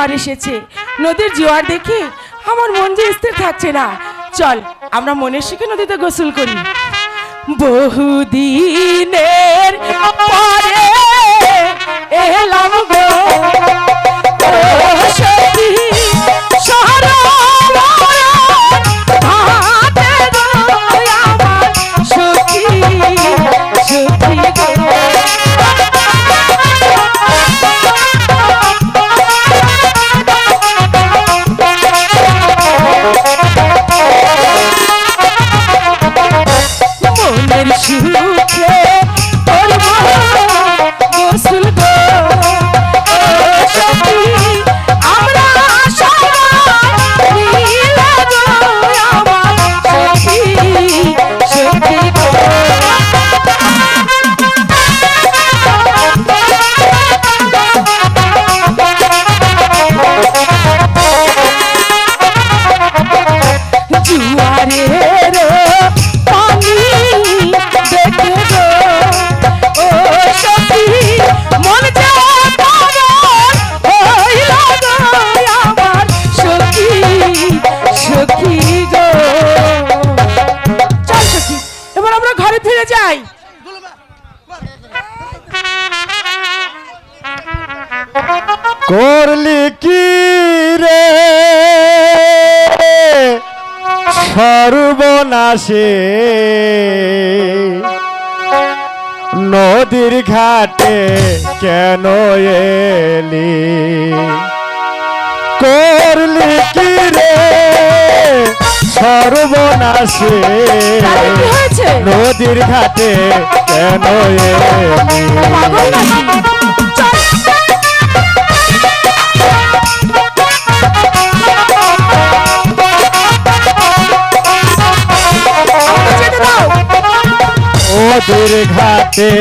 জোয়ার এসেছে। নদীর জোয়ার দেখে আমার মন যে স্থির থাকছে না। চল আমরা মনের সুখে নদীতে গোসল করি। বহুদিনের পরে এলাম গো সখী করলি কি রে সর্বনাশে নদীর ঘাটে কেন এলি করলি কি রে সর্বনাশে নদীর ঘাটে কেন এলি নদীর ঘাটে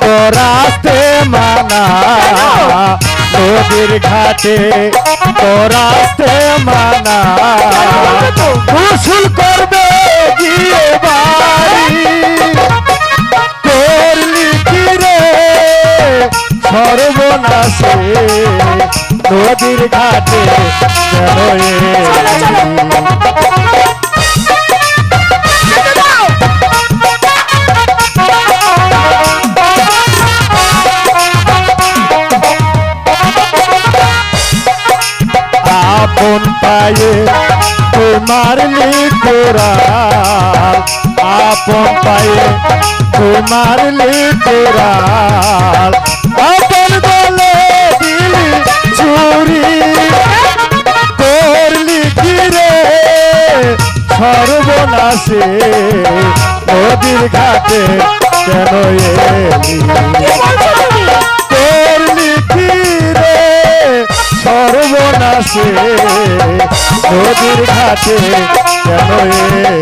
তোরাতে মানা নদীর ঘাটে তোরাতে মানা গোসল করবে গিয়ে বাড়ি করলি কি রে সর্বনাশে নদীর ঘাটে আপন পায়ে তুই মারলি কোরাল আপন পায়ে তুই মারলি কোরাল আপন বলে দিলি চুরি করলি কি রে সর্বনাশে নদীর ঘাটে কেন এলি করলি কি রে সর্বনাশে নদীর ঘাটে কেন এলি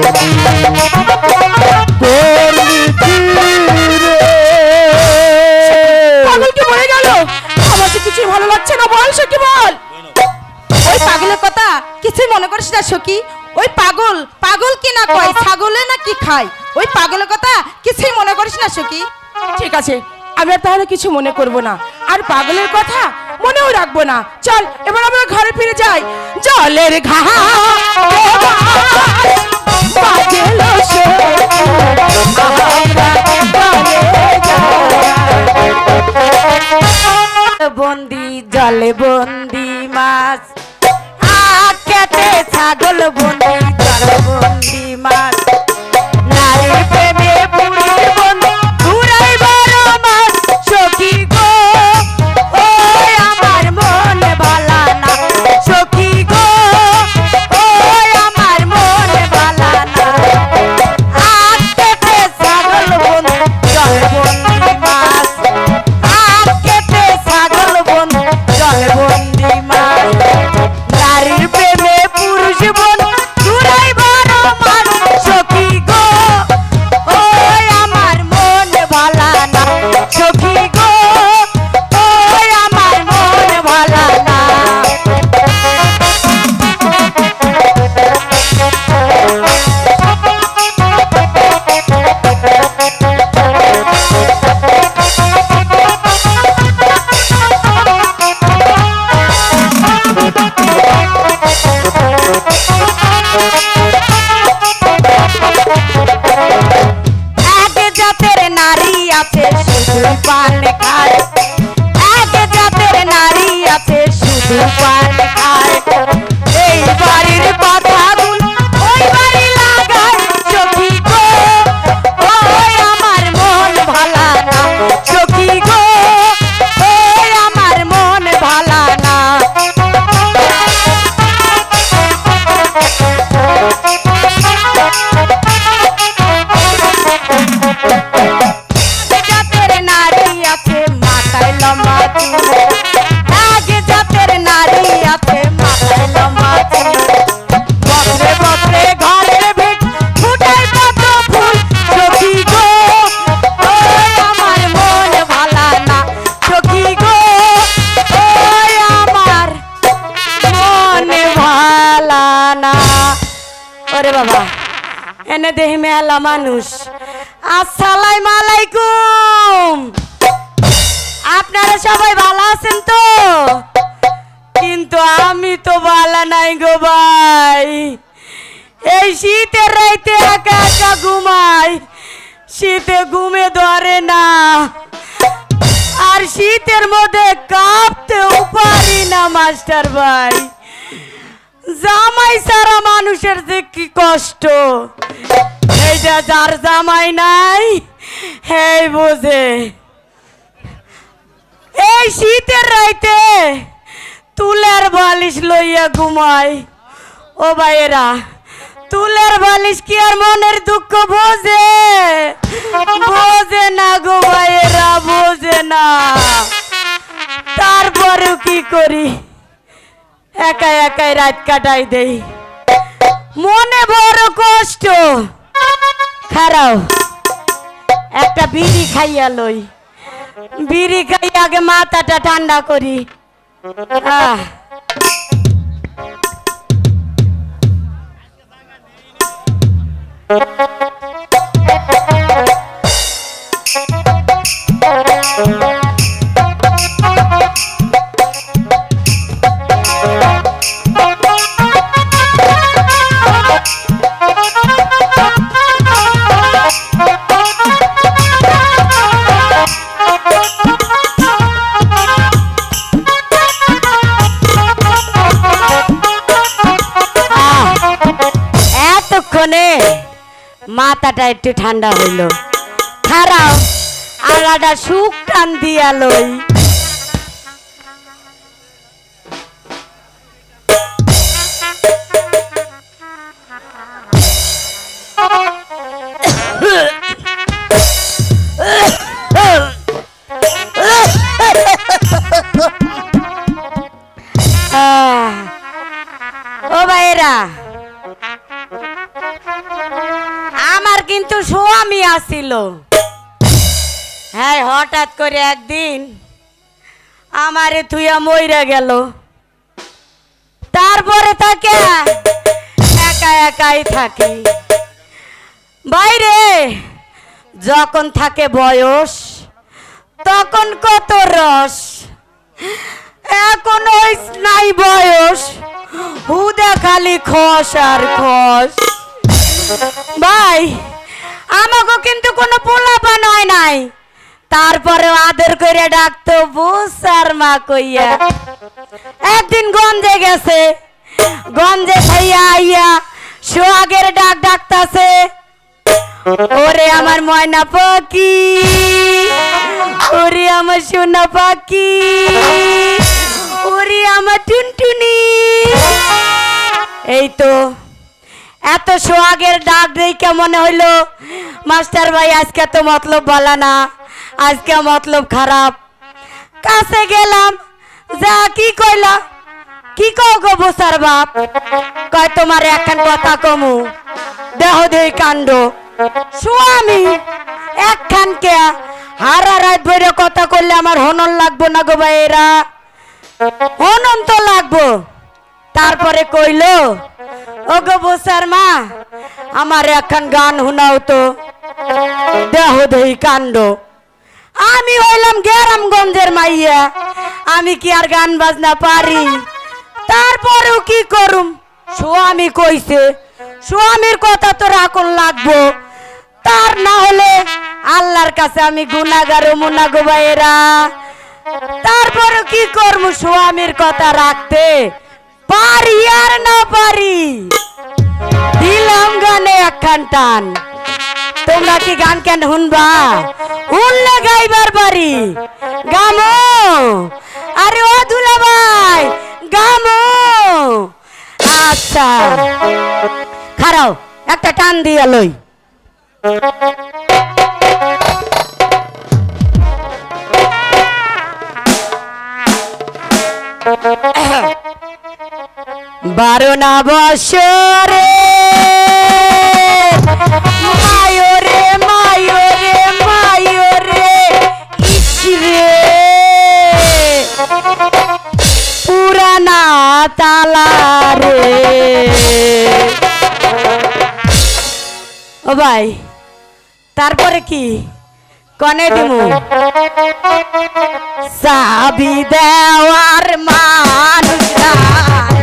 করলি কি রে পাগল কি মরে গেল আমার তো কিছু ভালো লাগছে না বল সখী বল ওই পাগলের কথা কিছুই মনে করিস না সখী ওই পাগল পাগল কি না কয় ছাগলে না কি খায় ওই পাগলের কথা কিছুই মনে করিস না সখী ঠিক আছে আমি আর তাহলে কিছু মনে করব না আর পাগলের কথা মনেও রাখবো না চল এবার আমরা ঘরে ফিরে যাই জলের বন্দি জলে বন্দি মাছ কেটে ছাগল বন্দি জলে বন্দি মাছ নারীর প্রেমে পুরীর বন্দি ঘুরাই বারো মাস সখী গো ওই আমার মন ভালা না সখী গো ওই আমার মন ভালা না কেটে ছাগল বন্দি জলে বন্দি মাছ কেটে ছাগল বন্দি জলে বন্দি মাছ নারীর প্রেমে পুরুষ বন্দি জাতের নারী আছে মাথায় লম্বা চুল, এক জাতের নারী আছে মাথায় লম্বা চুল। বছরে বছরে ঘরের ভিত ফুটায় কত ফুল, সখী গো ওই আমার মন ভালা না, সখী গো ওই আমার মন ভালা না। ওরে বাবা, এনে দেহি মেলা মানুষ। আসসালামু আলাইকুম, আপনারা সবাই ভালো আছেন তো? কিন্তু আমি তো ভালো নাই গো ভাই। এই শীতের রাইতে একা একা ঘুমাই, শীতে ঘুমে ধরে না, আর শীতের মধ্যে কাঁপতেও পারি না মাস্টার ভাই। জামাই সারা মানুষের যে কি কষ্ট, এইটা যার জামাই নাই হেই বোঝে। এই শীতের রাইতে তুলের বালিশ লইয়া ঘুমাই। ও ভাইয়েরা, তুলের বালিশ কি আর মনের দুঃখ বোঝে? বোঝে না গো ভাইয়েরা, বোঝে না। তারপরেও কি করি, একা একাই রাত কাটাই দেই, মনে বড় কষ্ট। খারাও একটা বিড়ি খাইয়া লই, বিড়ি খাই আগে মাথাটা ঠান্ডা করি। মাথাটা একটু ঠান্ডা হইল, খারাপ আলাদা সুখ টান দিয়া লই। ও ভাইরা, আমার কিন্তু স্বামী আসিল, হ্যাঁ হঠাৎ করে একদিন আমারে তুইয়া মইরা গেল। তারপরে তাকে একা একাই থাকি। বাইরে যখন থাকে বয়স তখন কত রস, এখন ওই নাই বয়স, হুদা খালি খস আর খস। ভাই আমাকে কিন্তু কোনো পোলাপান হয় নাই, তারপরে আদর করে ডাকতো বুসার মা কইয়া। একদিন গঞ্জে গেছে, গঞ্জে খাইয়া আইয়া সোহাগের ডাক ডাকতাছে, ওরে আমার ময়না পাখি, ওরে আমার সোনা পাখি, ওরে আমার টুনটুনি। এই তো এত সোহাগের ডাক দেখে মনে হইলো মাস্টার ভাই আজকে তো মতলব বলা না, আজকে মতলব খারাপ। কাছে গেলাম, যা কি কইলা, কি কও গো বসার বাপ? কয় তোমার একখান কথা কমু, দেহ দেই কাণ্ড। স্বামী একখান কে হারা রাত ভরে কথা করলে আমার হনন লাগবো না গো ভাইয়েরা, হনন তো লাগবো। তারপরে কইলো, ও গো বসার মা আমার একখান গান শোনাও তো, দেহ দেই কাণ্ড। আমি হইলাম গ্রামগঞ্জের মাইয়া, আমি কি আর গান বাজনা পারি? তারপরেও কি করুম, স্বামী কইছে, স্বামীর কথা তো রাখুন লাগবো, তার না হলে আল্লাহর কাছে আমি গুনাহগার মুনা গো ভাইয়েরা। তারপরেও কি করব, স্বামীর কথা রাখতে পারি আর না পারি। দিলাম গানে একখান টান। তোমরা কি গান কেন শুনবা? শুনলে গাইবার পারি, গামো। আরে ও দুলা ভাই গামো। আচ্ছা খারাও একটা টান দিয়া লই। বারো না বছরে মায়রে মায়রে মায়রে ইসরে পুরানা তালা রে। ও ভাই তারপরে কি কনে দিমু? চাবি দেওয়ার মানুষ নাই,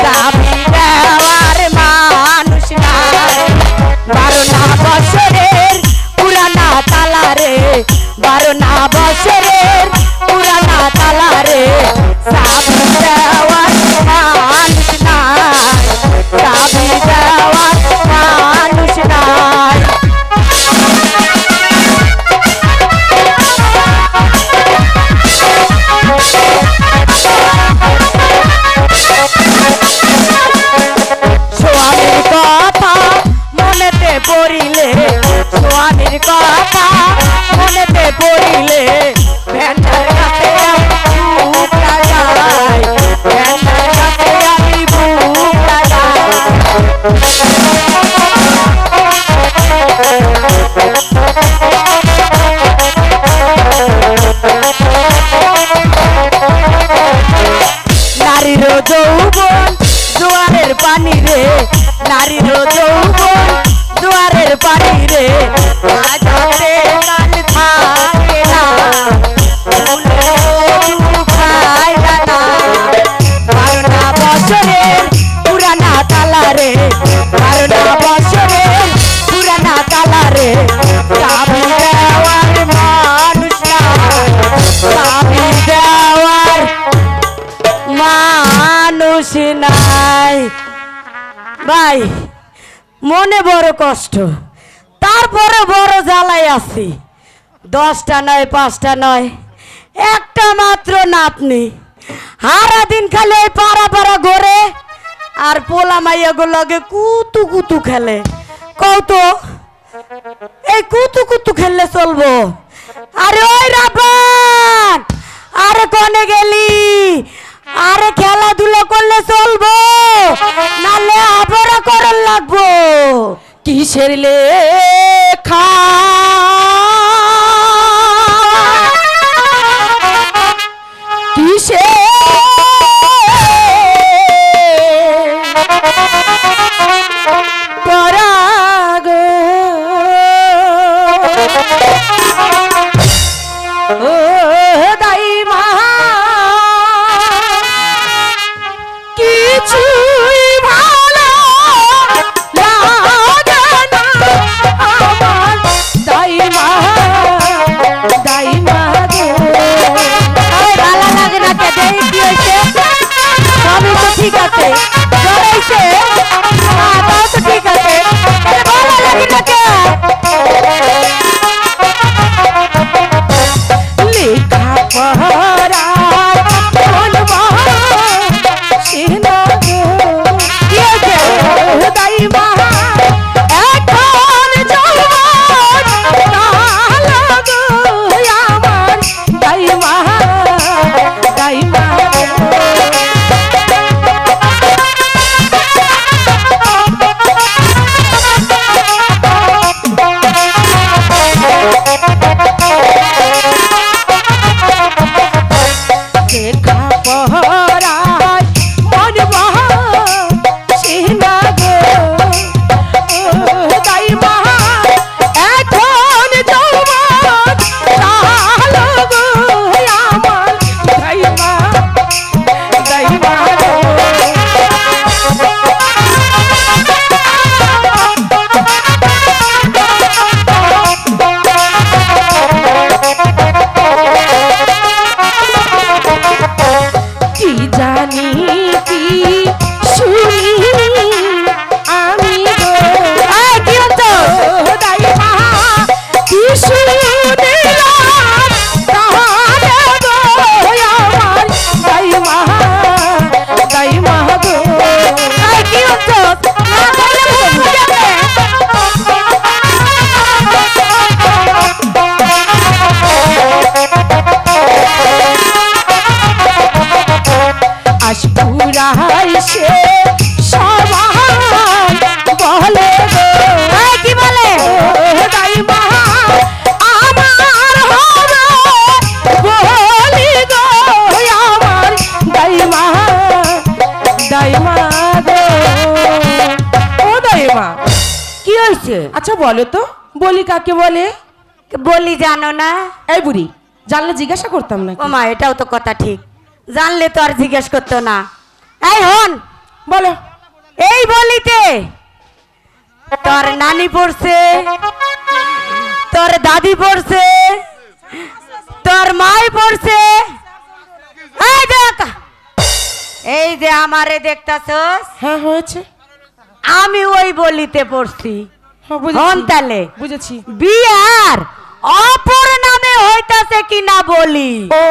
চাবি দেওয়ার মানুষ নাই। 12 বছরের পুরানা তালা রে, 12 বছরের পুরানা তালা রে। চাবি দেওয়ার মানুষ নাই, চাবি দেওয়ার মানুষ নাই। সোয়ামীর কথা মনেতে পড়িলে, সোয়ামীর কথা মনেতে পড়িলে ভ্যানটার কাছে বুক লাগাই, ভ্যানটার কাছে আমি বুক লাগাই। নারীর যৌবন জোয়ারের পানি রে, নারীর যৌবন জোয়ারের পানি রে। আজ হাতে কাল থাকে না, খায় না। 12 বছরের পুরানা তালা রে, 12 বছরের পুরানা তালা রে। চাবি দেওয়ার মানুষ নাই, চাবি দেওয়ার মানুষ নাই। ভাই মনে বড় কষ্ট, তারপরে বড় জ্বালাই আছি। 10টা নয় 5টা নয়, একটা মাত্র নাতনি। সারা দিন খালি ওই পাড়া পাড়া ঘোরে আর পোলা মাইয়া গুলোকে কুতু কুতু খেলে। কত এই কুতু কুতু খেললে চলবো? আরে ওই রাবান, আরে কনে গেলি? আরে খেলাধুলা করলে চলবো, নালে আবরা করার লাগবো। কিসের লেখা কিসে পরাগ ও দাই মা কিছুই ভালো লাগে না। হয়েছে? আচ্ছা বলো তো বলি কাকে বলে? বলি জানো না? এই বুড়ি জানলে জিজ্ঞাসা করতাম না। ও মা, এটাও তো কথা ঠিক, জানলে তো আর জিজ্ঞেস করতো না। এই হন, বলো। এই বলিতে তোর নানি পড়ছে, তোর দাদি পড়ছে, তোর মাই পড়ছে। এই দেখ, এই যে আমারে দেখতাছস? হ্যাঁ হয়েছে। আমি ওই বলিতে পড়ছি। হন তাহলে বুঝেছি। বিয়ার অপর নামে হইতাছে কিনা বলি। ও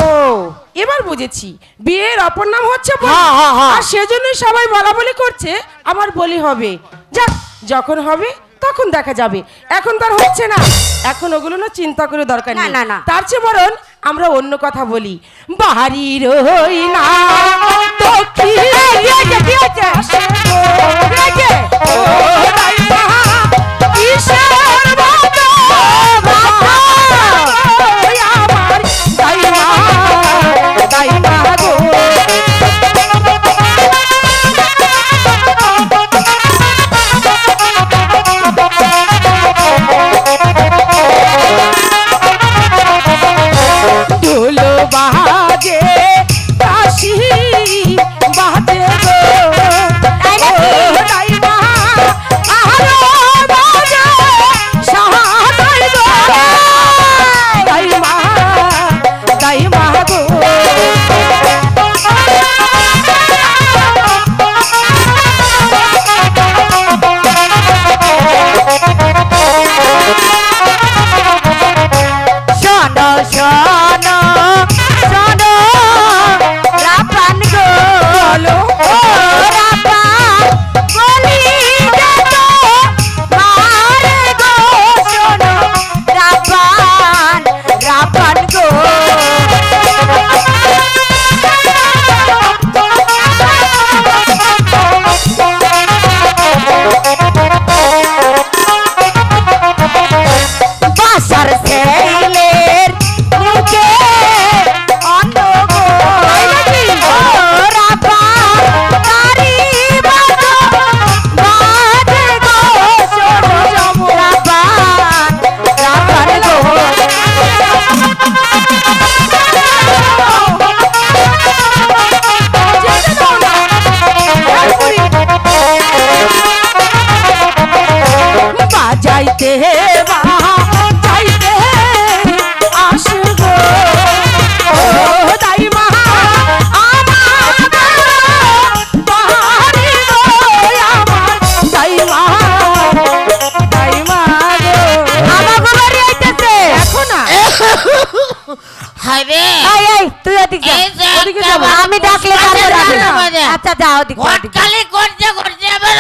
এবার বুঝেছি, বিয়ের অপর নাম হচ্ছে বলি। হ্যাঁ, হ্যাঁ, হ্যাঁ। আর সেজন্যই সবাই বলা বলি করছে আমার বলি হবে। যাক, যখন হবে তখন দেখা যাবে, এখন তার হচ্ছে না। এখন ওগুলো না চিন্তা করে দরকার নেই। না, না। তার চেয়ে বরং আমরা অন্য কথা বলি। বাড়ির হই না দক্ষিণ বাজে কাশি বাজে গো দাইমা আরো বাজে সাহাদাই গো দাইমা দাইমা গো শোনো শোনো শোনো রাপান গো, ও রাপান বলি যেত মারে গো। শোনো রাপান রাপান গো, বাসার ছেলের মুখে অন্ন গো, ও রাপান তারি বাজো বাজে গো। শোনো রাপান রাপান গো, বাজাইতে বাজাইতে আসবো ও দাইমা আমার বাড়ি গো, আমার দাইমা দাইমা গো। আমার বাড়ি আইতেছে দেখো না হায়রে এই এই তুই ওদিকে যা, এই যে ওদিকে একটা যাবো। আমি ডাকলে মানুষ কাছে আছে যাবি। আমাদের। আচ্ছা যা ওদিকে ওদিকে। ঘটকালি করতে করতে আবার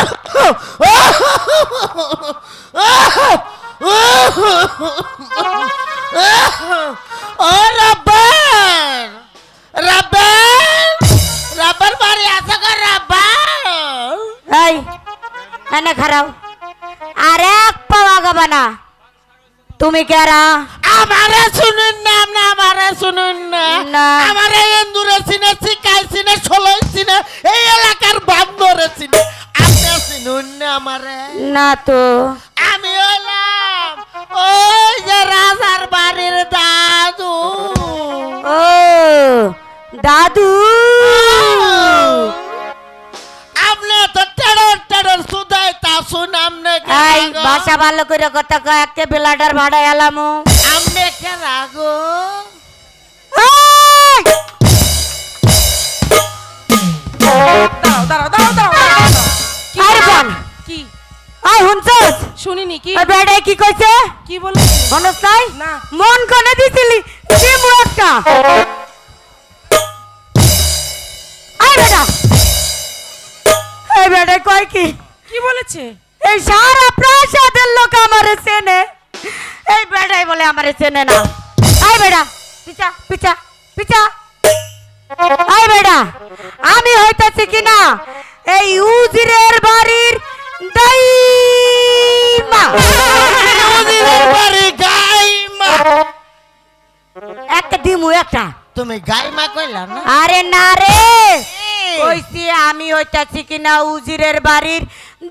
ও রাব্বার রাব্বার রাব্বার বাড়ি আছে গো রাব্বার। এই এনে খারাও, আর এক পাওয়া গাবা না। তুমি কেরা? আমারে শুনুন না, আপনি আমারে শুনুন না। না। আমারে এন্দুরে চিনে, শিকাই চিনে, ষোলোই চিনে, এই এলাকার বান্দরে চিনে। আপনি শুনুন না আমারে। না তো। আমি হলাম ওই যে রাজার বাড়ির দাদু। ও দাদু, আপনি তো টেডর টেডর সুদাই তা শুন আমনে এই ভাষা ভালো করে কথা কয়, একে বেলাটার ভাড়া এলামু। আমনে কে রাগো? দাঁড়াও দাঁড়াও দাঁড়াও দাঁড়াও। আরে বোন, কি আই হুনছস? শুনিনি কি ওই বেড়াই কি কইছে? কি বলেছে? মনস নাই? না। মন কোনে দিছিলি? দিমু একটা। আই বেটা, এই বেড়াই কয় কি? কি বলেছে? এই সারা প্রাসাদের লোক আমারে চেনে, এই বেড়াই বলে আমারে চেনে না। আই বেড়া, পিছা পিছা পিছা। আই বেড়া, আমি হইতাছি কিনা এই উজিরের বাড়ির দাইমা। উজিরের বাড়ি গাইমা। একটা দিমু একটা। তুমি গাইমা কইলা না? আরে না রে, কইছি আমি হইতাছি কিনা উজিরের বাড়ির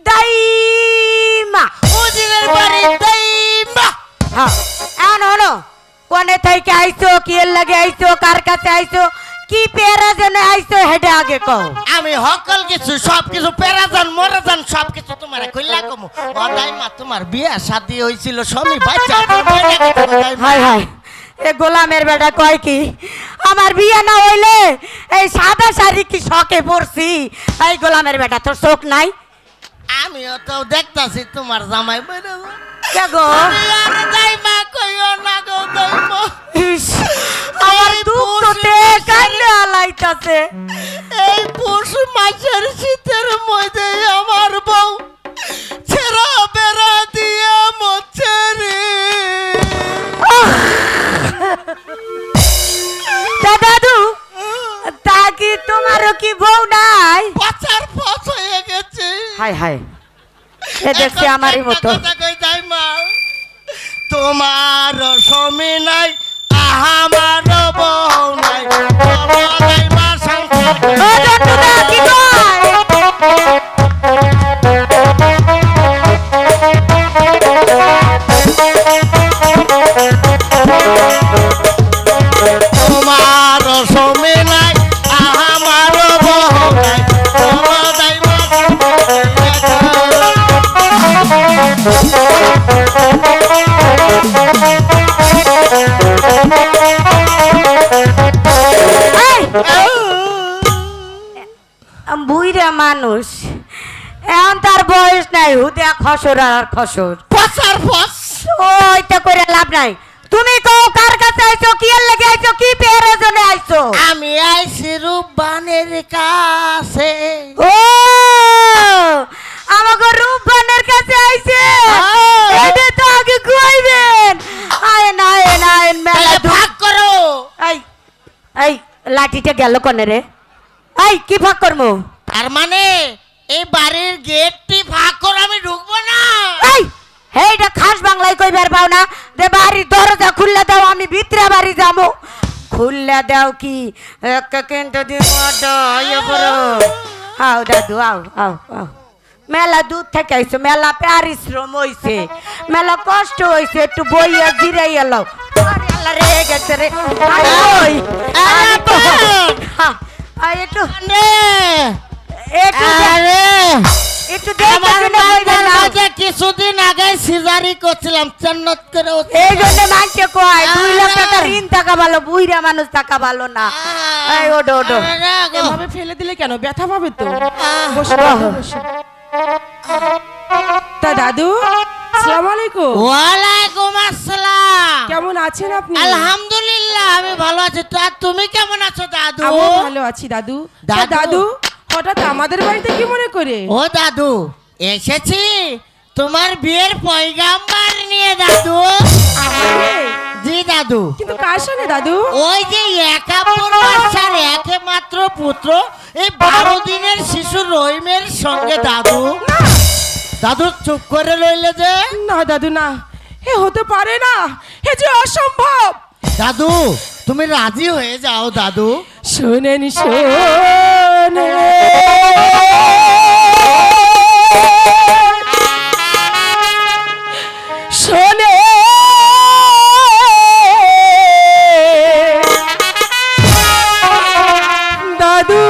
দাইমা। উজিরের কনে থেকে আইছো কি এর লাগে আইছো কার কাছে আইছো কি পেরা জন্য আইছো হেডে আগে কও আমি হকল কিছু সব কিছু পেরাজান মরাজান সব কিছু তোমারে কইলা কমু ও দাইমা তোমার বিয়া শাদী হইছিল সমী বাচ্চা হাই হাই এ গোলামের বেটা কয় কি আমার বিয়ে না হইলে এই সাদা শাড়ি কি শকে পরছি এই গোলামের বেটা তোর চোখ নাই আমিও তো দেখতাছি তোমার জামাই বইরা কে গো আরে দাইমা কইও না গো দাইমা আমার দুঃখ তোতে কান্না আলাইতাছে এই পৌষ মাসের শীতের মধ্যে আমার বউ ছেড়া বেড়া দিয়ে মরছে রে দাদু তা কি তোমারও কি বউ নাই পাচার ফস হয়ে গেছে হাই হাই এ দেখছি আমারই মতো তোমার স্বামী নাই আমার বউ নাই ও জন্টুদা কি কয় তোমার স্বামী নাই আমার বউ নাই বুইরা মানুষ এখন তার বয়স নাই হুদা খসর আর খসর পাচার ফস ওইটা করে লাভ নাই তুমি কও কার কাছে আইছো কি এর লাগি আইছো কি পেরে জন্য আইছো আমি আইছি রূপবানের কাছে ও আমাগো রূপবানের কাছে আইছে এটা তো আগে কইবেন আয়েন আয়েন আয়েন মেলা ভাগ করো এই এই লাঠিটা গেল কোনে রে এই কি ভাগ করমু তার মানে এই বাড়ির গেটটি ভাগ করে আমি ঢুকবো না এই এইটা খাস বাংলায় কইবার পাও না দে বাড়ির দরজা খুললে দাও আমি ভিতরে বাড়ি যাবো খুললে দাও কি এক কিন্তু দিব ইয়ে করো আও দাদু আও আও আও মেলা দূর থেকে আইছো মেলা পরিশ্রম হইছে মেলা কষ্ট হইছে একটু বইয়া জিরাই এলো আরে আল্লাহ রে গেছে রে ওই আয় একটু একটু আরে একটু দেখে কিছুদিন আগে সিজারি করছিলাম চেন্নত করে এই জন্য মানছে কয় 2 লাখ টাকা ঋণ টাকা ভালো বুইরা মানুষ টাকা ভালো না এই ওডো ওডো এভাবে ফেলে দিলে কেন ব্যথা পাবে তো বসো বসো তা দাদু আসসালামু আলাইকুম ওয়ালাইকুম আসসালাম কেমন আছেন আপনি আলহামদুলিল্লাহ আমি ভালো আছি তা তুমি কেমন আছো দাদু আমি ভালো আছি দাদু তা দাদু হঠাৎ আমাদের বাড়িতে কি মনে করে ও দাদু এসেছি তোমার বিয়ের পয়গাম্বার নিয়ে দাদু জি দাদু কিন্তু কার সঙ্গে দাদু ওই যে একাপুর বাচ্চার একমাত্র পুত্র এই 12 দিনের শিশু রহিমের সঙ্গে দাদু দাদু চুপ করে রইলে যে না দাদু না এ হতে পারে না এ যে অসম্ভব দাদু তুমি রাজি হয়ে যাও দাদু শোনেন শোনে শোনে দাদু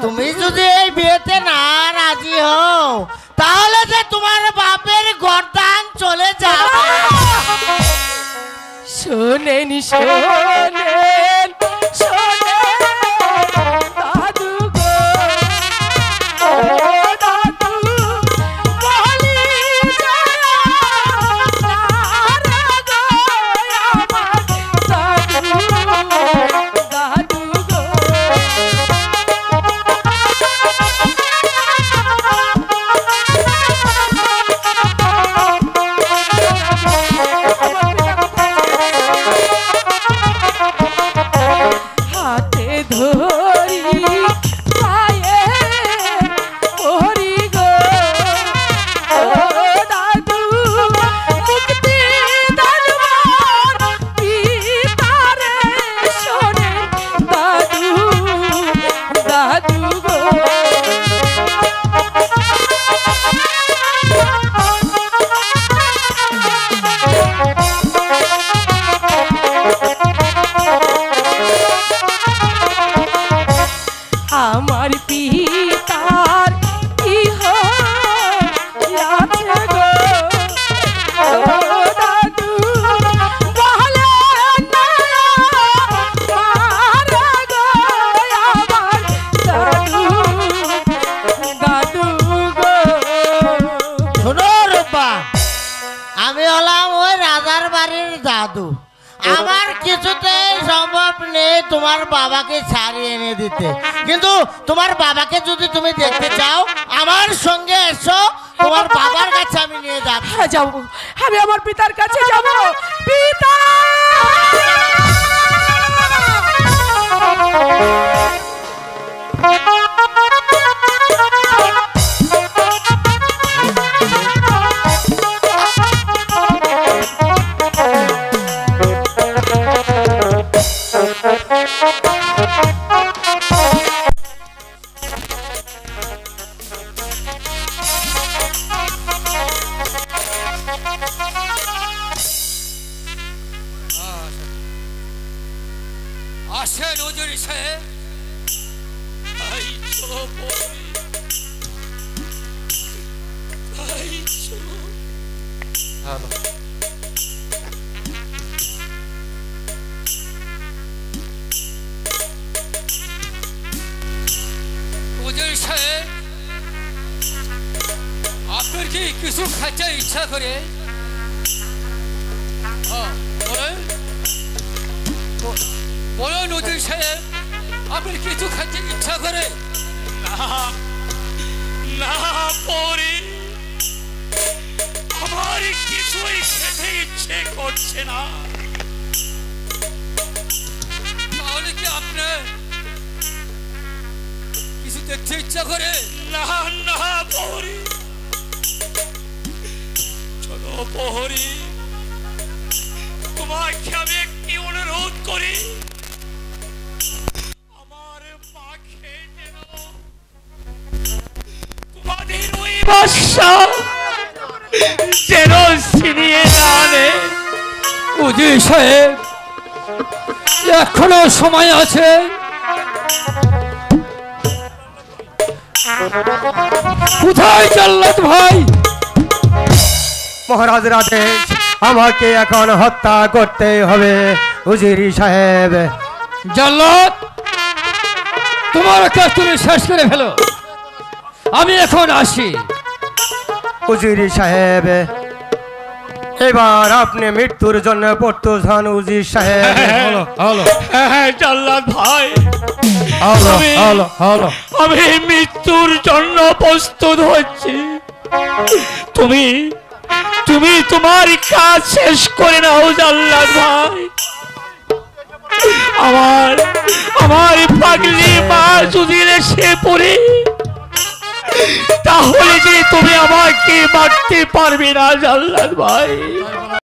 তুমি যদি এই বিয়েতে না রাজি হও তাহলে যে তোমার বাপের গর্দান চলে যাবে। শোনেন শোনেন শোনেন দাদু গো, ও দাদু বলি যায় না রে গো আমার দাদু, দাদু গো। হাতে ধরি পায়ে পড়ি গো, ও দাদু মুক্তি দানবার পিতারে শোনেন দাদু, দাদু গো। আমার পিতার কি হয়েছে গো, ও দাদু বলে না মারা গো আমার দাদু, দাদু গো। শোনো রূপা, আমি হলাম ওই রাজার বাড়ির দাদু। আমার কিছুতেই সম্ভব নেই তোমার বাবাকে ছাড়িয়ে এনে দিতে, কিন্তু তোমার বাবাকে যদি তুমি দেখতে চাও আমার সঙ্গে এসো, তোমার বাবার কাছে আমি নিয়ে যাচ্ছি। হ্যাঁ যাবো, আমি আমার পিতার কাছে যাব। পিতা আসেন হুজুর সাহেব। ভাই চলো পরি, ভাই চলো। হুজুর সাহেব, আপনার কি কিছু খাইতে ইচ্ছা করে? বলেন বলেন হুজুর সাহেব, আপনার কিছু খাইতে ইচ্ছা করে? না না পরি, আমার কিছুই খেতে ইচ্ছে করছে না। তাহলে কি আপনার কিছু দেখতে ইচ্ছা করে? না না পরি, চলো প্রহরী, তোমাকে আমি একটি অনুরোধ করি, আমার পাখে যেন তোমাদের ওই বাদশা যেন ছিনিয়ে না আনে। হুজুর সাহেব, এখনো সময় আছে। কোথায় জাল্লাদ ভাই? মহারাজের আদেশ, আমাকে এখন হত্যা করতে হবে উজিরি সাহেব। জাল্লাদ, তোমার কাজ তুমি শেষ করে ফেলো, আমি এখন আসি। উজিরি সাহেব, এবার আপনি মৃত্যুর জন্য প্রস্তুত হন উজির সাহেব। হলো হলো, হ্যাঁ জাল্লাদ ভাই, হলো হলো হলো, আমি মৃত্যুর জন্য প্রস্তুত হচ্ছি। তুমি তুমি তোমার কাজ শেষ করে নাও জাল্লাদ ভাই। আমার আমার পাগলি মা যদি এসে পড়ে, তাহলে যে তুমি আমাকে মারতে পারবে না জাল্লাদ ভাই।